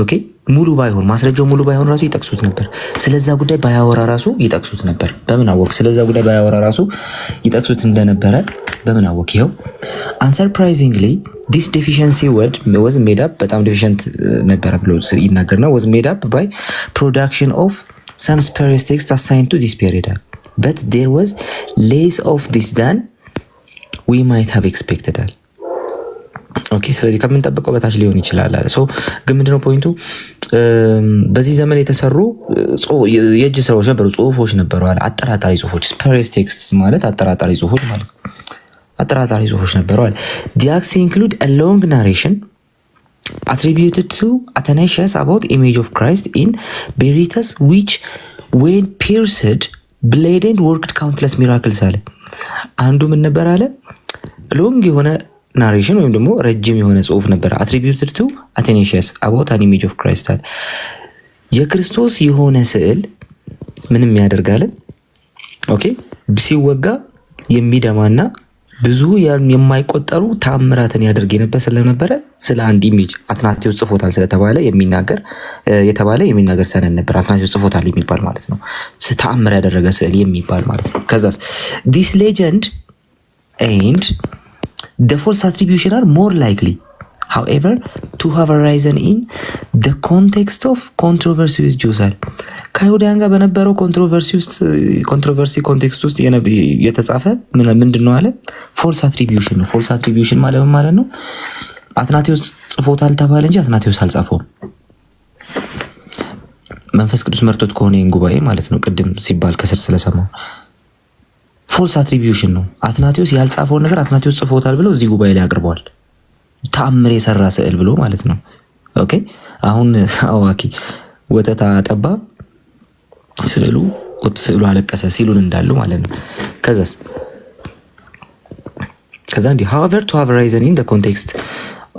ኦኬ ሙሉ ባይሆን ማስረጃው ሙሉ ባይሆን ራሱ ይጠቅሱት ነበር። ስለዛ ጉዳይ ባያወራ ራሱ ይጠቅሱት ነበር። በምን አወቅ? ስለዛ ጉዳይ ባያወራ ራሱ ይጠቅሱት እንደነበረ በምን አወቅ? ይኸው unsurprisingly this deficiency word was made up በጣም ዴፊሽንት ነበረ ብሎ ይናገርና was made up by production of some spurious texts assigned to this period, but there was less of this than we might have expected. ኦኬ ስለዚህ ከምንጠብቀው በታች ሊሆን ይችላል አለ። ግን ምንድነው ፖይንቱ? በዚህ ዘመን የተሰሩ የእጅ ስራዎች ነበሩ፣ ጽሁፎች ነበሩ አለ። አጠራጣሪ ጽሁፎች spurious texts ማለት አጠራጣሪ ጽሁፎች ማለት ነው። አጠራጣሪ ጽሁፎች ነበሩ አለ። The acts include a long narration attributed to Athanasius about image of Christ in Berytus which when pierced bled and worked countless miracles አለ። አንዱ ምን ነበር አለ? ሎንግ የሆነ ናሬሽን ወይም ደግሞ ረጅም የሆነ ጽሁፍ ነበር attributed to Athanasius about an image of Christ አለ። የክርስቶስ የሆነ ስዕል ምንም ያደርጋል? ኦኬ ሲወጋ የሚደማና ብዙ የማይቆጠሩ ታምራትን ያደርግ የነበረ ስለነበረ ስለ አንድ ኢሜጅ አትናቴዎስ ጽፎታል ስለተባለ የሚናገር ሰነድ ነበር። አትናቴዎስ ጽፎታል የሚባል ማለት ነው። ተአምር ያደረገ ስዕል የሚባል ማለት ነው። ከዛስ this legend and the false attribution are more likely however to have arisen in the context of controversy with Jews. ከአይሁዳውያን ጋር በነበረው ኮንትሮቨርሲ ኮንቴክስት ውስጥ የተጻፈ ምንድነው አለ? ፎልስ አትሪቢዩሽን ነው። ፎልስ አትሪቢዩሽን ማለት ነው አትናቴዎስ ጽፎታል ተባለ እንጂ አትናቴዎስ አልጻፈውም። መንፈስ ቅዱስ መርቶት ከሆነ ይህን ጉባኤ ማለት ነው ቅድም ሲባል ከስር ስለሰማው ፎልስ አትሪቢዩሽን ነው። አትናቴዎስ ያልጻፈውን ነገር አትናቴዎስ ጽፎታል ብለው እዚህ ጉባኤ ላይ አቅርበዋል። ተአምር የሰራ ስዕል ብሎ ማለት ነው። ኦኬ አሁን አዋቂ ወተት አጠባ ስዕሉ አለቀሰ ሲሉን እንዳሉ ማለት ነው። ከዛ እንዲህ however to have arisen in the context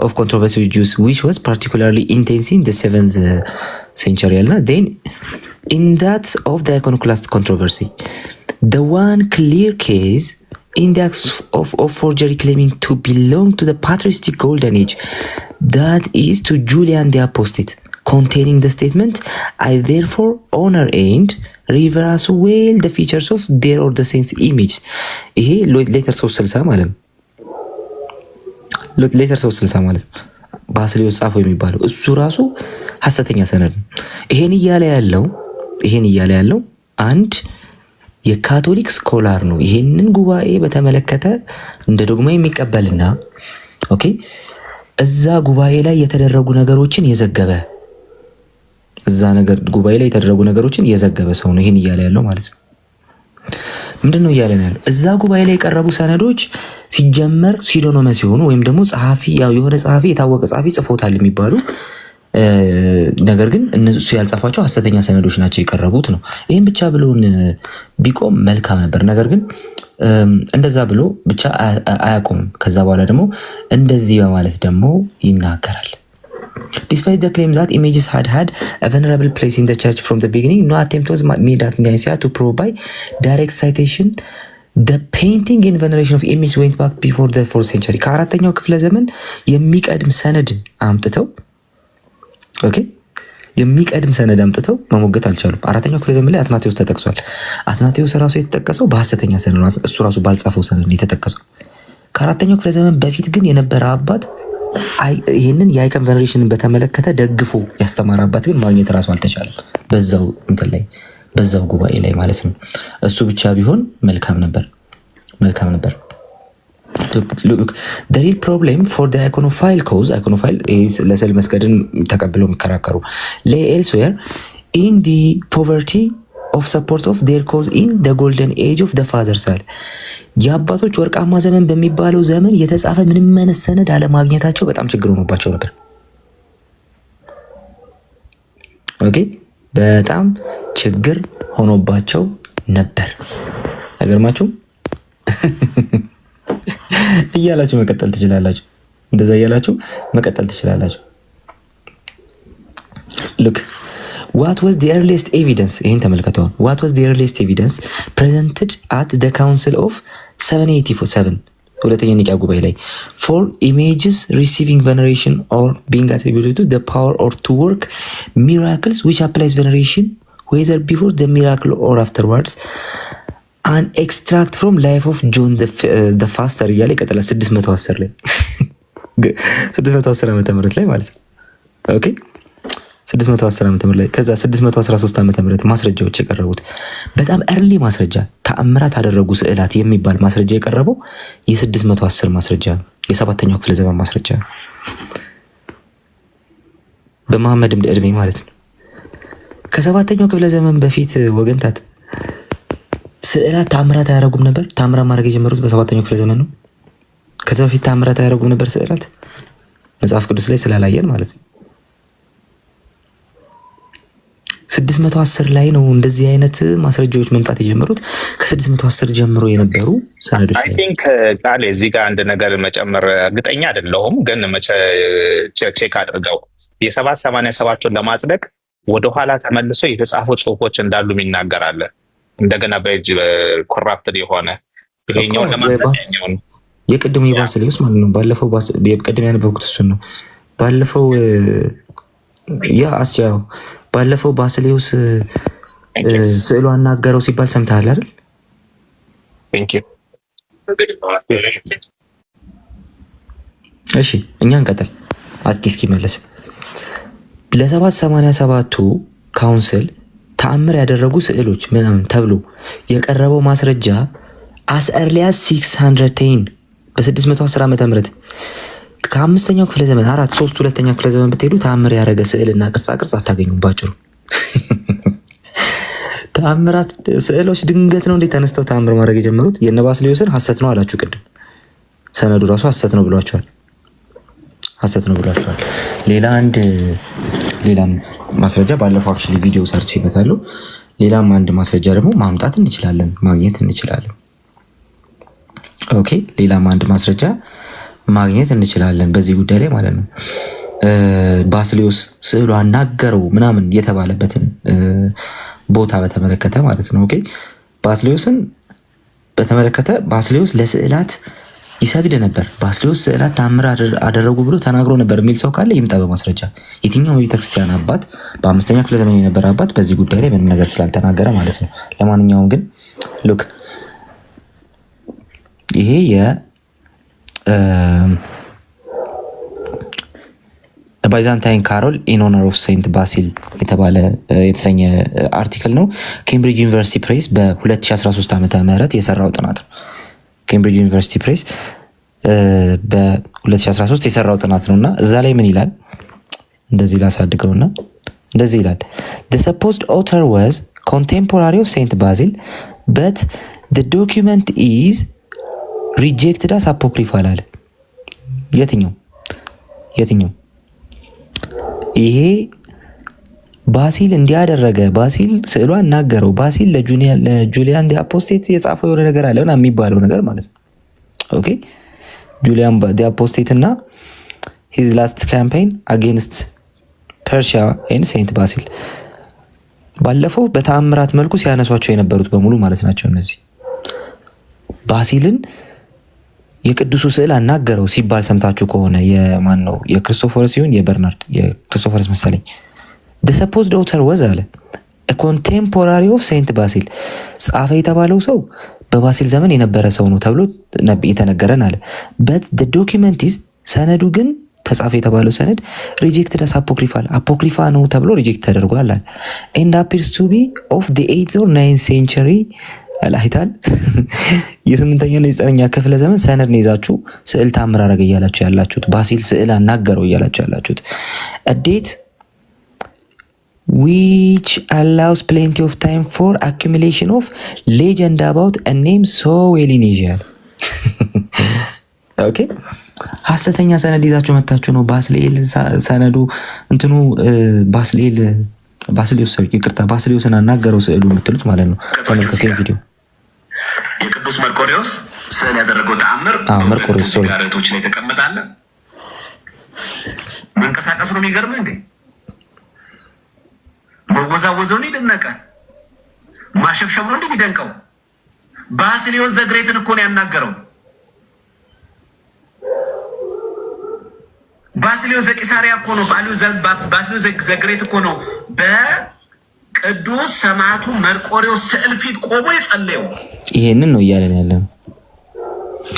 of controversy with Jews which was particularly intense in the 7th century and then in that of the iconoclast controversy the one clear case in the acts of forgery claiming to belong to the patristic golden age that is to Julian the Apostate containing the statement I therefore honor and revere as well the features of their or the saints image ይሄ ሌተር 360 ማለት ነው። ሌተር 360 ማለት ባስልዮስ ጻፈው የሚባለው እሱ ራሱ ሐሰተኛ ሰነድ ነው። ይሄን እያለ ያለው አንድ የካቶሊክ ስኮላር ነው። ይሄንን ጉባኤ በተመለከተ እንደ ዶግማ የሚቀበልና ኦኬ እዛ ጉባኤ ላይ የተደረጉ ነገሮችን የዘገበ ሰው ነው ይሄን እያለ ያለው ማለት ነው። ምንድነው እያለ ያለው? እዛ ጉባኤ ላይ የቀረቡ ሰነዶች ሲጀመር ሲኖኒመስ ሲሆኑ ወይም ደግሞ የሆነ ጸሐፊ የታወቀ ጸሐፊ ጽፎታል የሚባሉ ነገር ግን እነሱ ያልጻፏቸው ሐሰተኛ ሰነዶች ናቸው የቀረቡት ነው። ይሄን ብቻ ብሎን ቢቆም መልካም ነበር። ነገር ግን እንደዛ ብሎ ብቻ አያቆምም። ከዛ በኋላ ደግሞ እንደዚህ በማለት ደግሞ ይናገራል። Despite the claim that images had a venerable place in the church from the beginning, no attempt was made at Nicaea to prove by direct citation the painting in veneration of images went back before the 4th century. ከአራተኛው ክፍለ ዘመን የሚቀድም ሰነድ አምጥተው መሞገት አልቻሉም። አራተኛው ክፍለ ዘመን ላይ አትናቴዎስ ተጠቅሷል። አትናቴዎስ ራሱ የተጠቀሰው በሐሰተኛ ሰነድ ነው። እሱ ራሱ ባልጻፈው ሰነድ ነው የተጠቀሰው። ከአራተኛው ክፍለ ዘመን በፊት ግን የነበረ አባት ይህንን የአይከን ቬነሬሽንን በተመለከተ ደግፎ ያስተማረ አባት ግን ማግኘት ራሱ አልተቻለም። በዛው ጉባኤ ላይ ማለት ነው። እሱ ብቻ ቢሆን መልካም ነበር። The real problem for the iconophile cause, iconophile ለስዕል መስገድን ተቀብለው የሚከራከሩ lay elsewhere in the poverty of support of their cause in the golden age of the fathers አለ። የአባቶች ወርቃማ ዘመን በሚባለው ዘመን የተጻፈ ምንም አይነት ሰነድ አለማግኘታቸው በጣም ችግር ሆኖባቸው ነበር። ኦኬ በጣም ችግር ሆኖባቸው ነበር። አይገርማችሁም? እያላችሁ መቀጠል ትችላላችሁ። እንደዛ እያላችሁ መቀጠል ትችላላችሁ። look what was the earliest evidence ይሄን ተመልከቱ። what was the earliest evidence presented at the council of 787 ሁለተኛ ኒቂያ ጉባኤ ላይ for images receiving veneration or being attributed to the power or to work miracles which applies veneration whether before the miracle or afterwards an extract from life of John the Faster እያለ ይቀጥላል። 610 ላይ 610 ዓመተ ምህረት ላይ ማለት ነው። ኦኬ 610 ዓመተ ምህረት ላይ ከዛ 613 ዓመተ ምህረት ማስረጃዎች የቀረቡት በጣም early ማስረጃ ተአምራት አደረጉ ስዕላት የሚባል ማስረጃ የቀረበው የ610 ማስረጃ ነው። የሰባተኛው ክፍለ ዘመን ማስረጃ ነው። በመሐመድም እድሜ ማለት ነው። ከሰባተኛው ክፍለ ዘመን በፊት ወገንታት ስዕላት ታምራት አያደርጉም ነበር። ታምራት ማድረግ የጀመሩት በሰባተኛው ክፍለ ዘመን ነው። ከዛ በፊት ታምራት አያደርጉም ነበር ስዕላት መጽሐፍ ቅዱስ ላይ ስላላየን ማለት ነው። 610 ላይ ነው እንደዚህ አይነት ማስረጃዎች መምጣት የጀመሩት። ከ610 ጀምሮ የነበሩ ሰነዶች አይ ቲንክ ቃል እዚህ ጋር አንድ ነገር መጨመር እርግጠኛ አይደለሁም፣ ግን ቼክ አድርገው የ787ን ለማጽደቅ ወደኋላ ተመልሶ የተጻፉ ጽሁፎች እንዳሉ ይናገራል። እንደገና በእጅ ኮራፕትድ የሆነ ይሄኛው ለማንኛው የቅድሙ የባስልዮስ ማለት ነው። ባለፈው የቅድም ያነበብኩት እሱን ነው። ባለፈው ባለፈው ባስልዮስ ስዕሉ አናገረው ሲባል ሰምተሃል አይደል? እሺ እኛ እንቀጥል። አጥቂ እስኪመለስ ለ787ቱ ካውንስል ተአምር ያደረጉ ስዕሎች ምናምን ተብሎ የቀረበው ማስረጃ as early as 610 በ610 ዓመተ ምህረት ከአምስተኛው ክፍለ ዘመን 3 ክፍለ ዘመን ብትሄዱ ተአምር ያደረገ ስዕልና ቅርጻ አታገኙም። ባጭሩ ተአምራት ስዕሎች ድንገት ነው እንዴ ተነስተው ተአምር ማድረግ የጀመሩት? የነ ባስልዮስን ሐሰት ነው አላችሁ ቅድም። ሰነዱ ራሱ ሐሰት ነው ብሏቸዋል። ሌላም ማስረጃ ባለፈው አክቹሊ ቪዲዮ ሰርች ይበታለሁ። ሌላም አንድ ማስረጃ ደግሞ ማምጣት ማግኘት እንችላለን። ኦኬ ሌላም አንድ ማስረጃ ማግኘት እንችላለን በዚህ ጉዳይ ላይ ማለት ነው። ባስልዮስ ስዕሉ አናገረው ምናምን የተባለበትን ቦታ በተመለከተ ማለት ነው። ኦኬ ባስልዮስን በተመለከተ ባስልዮስ ለስዕላት ይሰግድ ነበር። ባስልዮስ ስዕላት ተአምር አደረጉ ብሎ ተናግሮ ነበር የሚል ሰው ካለ ይምጣ በማስረጃ። የትኛው ቤተክርስቲያን አባት በ5ኛ ክፍለ ዘመን የነበረ አባት በዚህ ጉዳይ ላይ ምንም ነገር ስላልተናገረ ማለት ነው። ለማንኛውም ግን ሉክ ይሄ ባይዛንታይን ካሮል ኢን ኦነር ኦፍ ሴንት ባሲል የተሰኘ አርቲክል ነው። ኬምብሪጅ ዩኒቨርሲቲ ፕሬስ በ2013 ዓመተ ምህረት የሰራው ጥናት ነው። ኬምብሪጅ ዩኒቨርሲቲ ፕሬስ በ2013 የሰራው ጥናት ነው እና እዛ ላይ ምን ይላል? እንደዚህ ላሳድገውና እንደዚህ ይላል the supposed author was contemporary of Saint Basil but the document is rejected as apocryphal አለ። የትኛው ይሄ ባሲል እንዲያደረገ ባሲል ስዕሉ አናገረው ባሲል ለጁሊያን ዲ አፖስቴት የጻፈው የሆነ ነገር አለ ምናምን የሚባለው ነገር ማለት ነው። ኦኬ ጁሊያን ዲ አፖስቴት እና ሂዝ ላስት ካምፔይን አጌንስት ፐርሺያ ኤንድ ሴንት ባሲል ባለፈው በተአምራት መልኩ ሲያነሷቸው የነበሩት በሙሉ ማለት ናቸው። እነዚህ ባሲልን የቅዱሱ ስዕል አናገረው ሲባል ሰምታችሁ ከሆነ የማን ነው? የክሪስቶፈርስ ሲሆን የበርናርድ የክሪስቶፈርስ መሰለኝ። the supposed author was አለ a contemporary of Saint Basil ጻፈ የተባለው ሰው በባሲል ዘመን የነበረ ሰው ነው ተብሎ የተነገረን አለ። but the document is ሰነዱ ግን ተጻፈ የተባለው ሰነድ rejected as apocryphal አፖክሪፋ ነው ተብሎ ሪጀክት ተደርጓል አለ and appears to be of the 8th or 9th century አላይታል የ8ኛና የ9ኛ ክፍለ ዘመን ሰነድ ነው ይዛችሁ ስዕል ታምር አረገ እያላችሁ ያላችሁት ባሲል ስዕል አናገረው እያላችሁ ያላችሁት a date which allows plenty of time for accumulation of legend about a name so well in Asia ኦኬ ሐሰተኛ ሰነድ ይዛችሁ መጣችሁ ነው ባስልኤል ሰነዱ እንትኑ ባስልዮስን አናገረው ስዕሉ የምትሉት ማለት ነው። ተመልከቱ ቪዲዮ የቅዱስ መርቆሬዎስ ስዕል ያደረገው ተአምር መርቆሬዎስ ጋሬቶች ላይ ተቀመጣለ። መንቀሳቀስ ነው የሚገርምህ እንዴ! መወዛወዘው ነው ይደነቀ ማሸብሸብ ነው እንደሚደንቀው። ባስልዮስ ዘግሬትን እኮ ነው ያናገረው። ባስልዮስ ዘቂሳሪያ እኮ ነው ባስልዮስ ዘግሬት እኮ ነው በቅዱስ ሰማዕቱ መርቆሬዎስ ስዕል ፊት ቆሞ የጸለየው። ይሄንን ነው እያለን ያለን።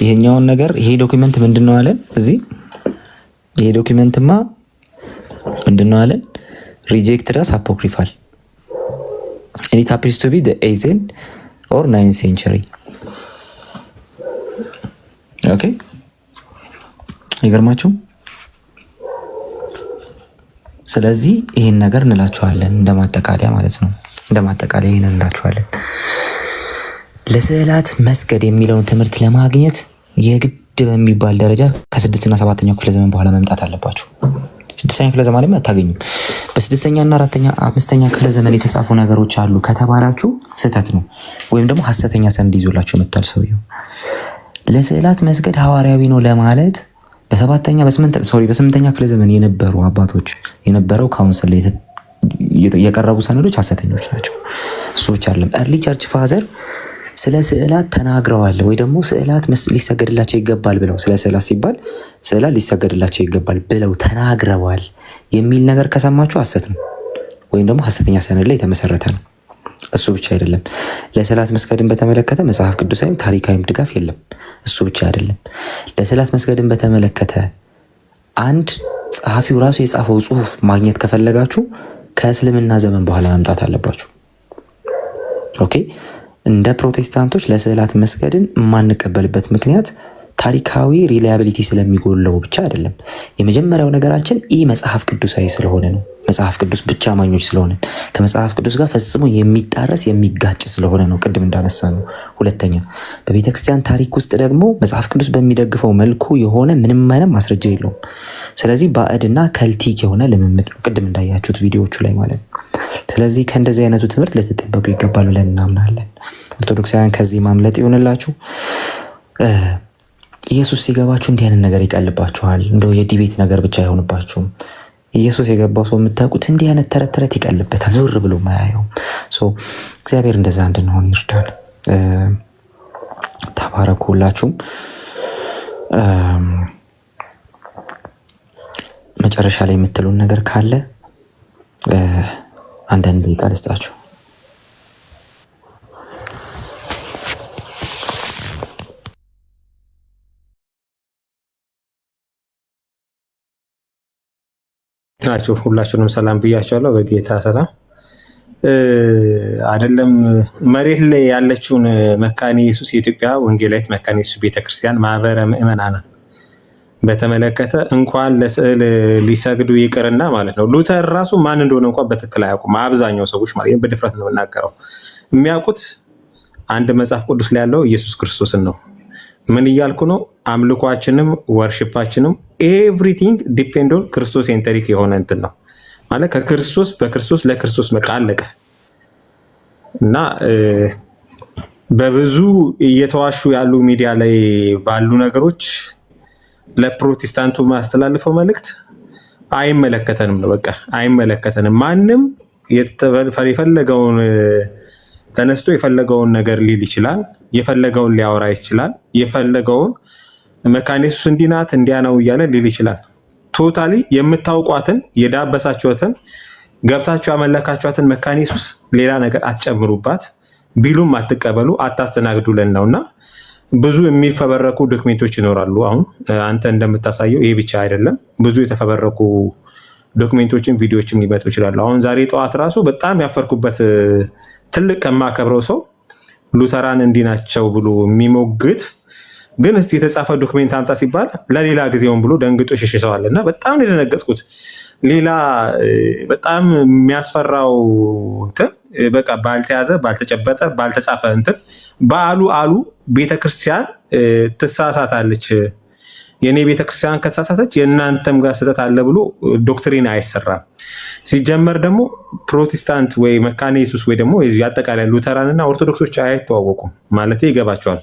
ይሄኛውን ነገር ይሄ ዶክመንት ምንድነው አለን? እዚህ ይሄ ዶክመንትማ ምንድነው አለን? rejected as apocryphal and it appears to be the 8th or 9th century ኦኬ ይገርማችሁ። ስለዚህ ይሄን ነገር እንላችኋለን እንደማጠቃለያ ማለት ነው። እንደማጠቃለያ ይሄን እንላችኋለን። ለስዕላት መስገድ የሚለውን ትምህርት ለማግኘት የግድ በሚባል ደረጃ ከ6ኛ እና 7ኛው ክፍለ ዘመን በኋላ መምጣት አለባችሁ። 6ኛ ክፍለ ዘመን ላይ አታገኙም። በ6ኛ እና 4ኛ 5ኛ ክፍለ ዘመን የተጻፉ ነገሮች አሉ ከተባላችሁ ስህተት ነው፣ ወይም ደግሞ ሐሰተኛ ሰነድ ይዞላችሁ መጥቷል ሰውየው። ለስዕላት መስገድ ሐዋርያዊ ነው ለማለት በ8ኛ ክፍለ ዘመን የነበሩ አባቶች የነበረው ካውንስል የቀረቡ ሰነዶች ሐሰተኞች ናቸው። እሱ ብቻ አይደለም፣ ኤርሊ ቸርች ፋዘር ስለ ስዕላት ተናግረዋል ወይ ደግሞ ስዕላት ሊሰገድላቸው ይገባል ብለው ስለ ስዕላት ሲባል ስዕላት ሊሰገድላቸው ይገባል ብለው ተናግረዋል የሚል ነገር ከሰማችሁ ሐሰት ነው፣ ወይም ደግሞ ሐሰተኛ ሰነድ ላይ የተመሰረተ ነው። እሱ ብቻ አይደለም፣ ለስዕላት መስገድን በተመለከተ መጽሐፍ ቅዱሳዊም ታሪካዊም ድጋፍ የለም። እሱ ብቻ አይደለም፣ ለስዕላት መስገድን በተመለከተ አንድ ጸሐፊው ራሱ የጻፈው ጽሑፍ ማግኘት ከፈለጋችሁ ከእስልምና ዘመን በኋላ መምጣት አለባችሁ። ኦኬ። እንደ ፕሮቴስታንቶች ለስዕላት መስገድን የማንቀበልበት ምክንያት ታሪካዊ ሪላያቢሊቲ ስለሚጎለው ብቻ አይደለም። የመጀመሪያው ነገራችን መጽሐፍ ቅዱሳዊ ስለሆነ ነው። መጽሐፍ ቅዱስ ብቻ አማኞች ስለሆነ ከመጽሐፍ ቅዱስ ጋር ፈጽሞ የሚጣረስ የሚጋጭ ስለሆነ ነው፣ ቅድም እንዳነሳ ነው። ሁለተኛ በቤተክርስቲያን ታሪክ ውስጥ ደግሞ መጽሐፍ ቅዱስ በሚደግፈው መልኩ የሆነ ምንም አይነት ማስረጃ የለውም። ስለዚህ ባዕድና ከልቲክ የሆነ ልምምድ ነው፣ ቅድም እንዳያችሁት ቪዲዮዎቹ ላይ ማለት ነው። ስለዚህ ከእንደዚህ አይነቱ ትምህርት ልትጠበቁ ይገባል ብለን እናምናለን። ኦርቶዶክሳውያን ከዚህ ማምለጥ ይሆንላችሁ። ኢየሱስ ሲገባችሁ እንዲህ አይነት ነገር ይቀልባችኋል። እንደው የዲቤት ነገር ብቻ አይሆንባችሁም። ኢየሱስ የገባው ሰው የምታውቁት እንዲህ አይነት ተረት ተረት ይቀልበታል፣ ዞር ብሎ ማያየው። እግዚአብሔር እንደዛ እንድንሆን ይርዳል። ተባረኩ ሁላችሁም። መጨረሻ ላይ የምትሉን ነገር ካለ አንዳንድ ደቂቃ ልስጣችሁ። ናችሁ ሁላችሁንም ሰላም ብያቸዋለሁ። በጌታ ሰላም አይደለም መሬት ላይ ያለችውን መካነ ኢየሱስ የኢትዮጵያ ወንጌላዊት መካነ ኢየሱስ ቤተክርስቲያን ማህበረ ምእመናን በተመለከተ እንኳን ለስዕል ሊሰግዱ ይቅርና ማለት ነው ሉተር ራሱ ማን እንደሆነ እንኳን በትክክል አያውቁም። አብዛኛው ሰዎች ማለት በድፍረት ነው የምናገረው። የሚያውቁት አንድ መጽሐፍ ቅዱስ ላይ ያለው ኢየሱስ ክርስቶስን ነው። ምን እያልኩ ነው? አምልኳችንም ወርሺፓችንም ኤቭሪቲንግ ዲፔንድ ኦን ክርስቶስ ሴንተሪክ የሆነ እንትን ነው ማለት ከክርስቶስ በክርስቶስ ለክርስቶስ በቃ አለቀ። እና በብዙ እየተዋሹ ያሉ ሚዲያ ላይ ባሉ ነገሮች ለፕሮቴስታንቱ ማስተላለፈው መልእክት አይመለከተንም ነው በቃ አይመለከተንም። ማንም የፈለገውን ተነስቶ የፈለገውን ነገር ሊል ይችላል፣ የፈለገውን ሊያወራ ይችላል፣ የፈለገውን መካነ ኢየሱስ እንዲህ ናት እንዲያ ነው እያለ ሊል ይችላል። ቶታሊ የምታውቋትን የዳበሳችኋትን ገብታችሁ ያመለካችኋትን መካነ ኢየሱስ ሌላ ነገር አትጨምሩባት፣ ቢሉም አትቀበሉ፣ አታስተናግዱልን ነውና ብዙ የሚፈበረኩ ዶክሜንቶች ይኖራሉ። አሁን አንተ እንደምታሳየው ይሄ ብቻ አይደለም፣ ብዙ የተፈበረኩ ዶክሜንቶችን ቪዲዮዎችም ሊመጡ ይችላሉ። አሁን ዛሬ ጠዋት ራሱ በጣም ያፈርኩበት ትልቅ ከማከብረው ሰው ሉተራን እንዲህ ናቸው ብሎ የሚሞግት ግን እስቲ የተጻፈ ዶክሜንት አምጣ ሲባል ለሌላ ጊዜውን ብሎ ደንግጦ ሸሽተዋል። እና በጣም የደነገጥኩት ሌላ በጣም የሚያስፈራው እንትን በቃ ባልተያዘ ባልተጨበጠ ባልተጻፈ እንትን በአሉ ቤተክርስቲያን ትሳሳታለች፣ የኔ ቤተክርስቲያን ከተሳሳተች የእናንተም ጋር ስህተት አለ ብሎ ዶክትሪን አይሰራም። ሲጀመር ደግሞ ፕሮቴስታንት ወይ መካነ ኢየሱስ ወይ ደግሞ አጠቃላይ ሉተራን እና ኦርቶዶክሶች አይተዋወቁም ማለት ይገባቸዋል።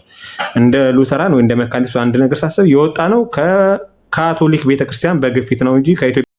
እንደ ሉተራን ወይ እንደ መካነ ኢየሱስ አንድ ነገር ሳስብ የወጣ ነው ከካቶሊክ ቤተክርስቲያን በግፊት ነው እንጂ ከኢትዮጵያ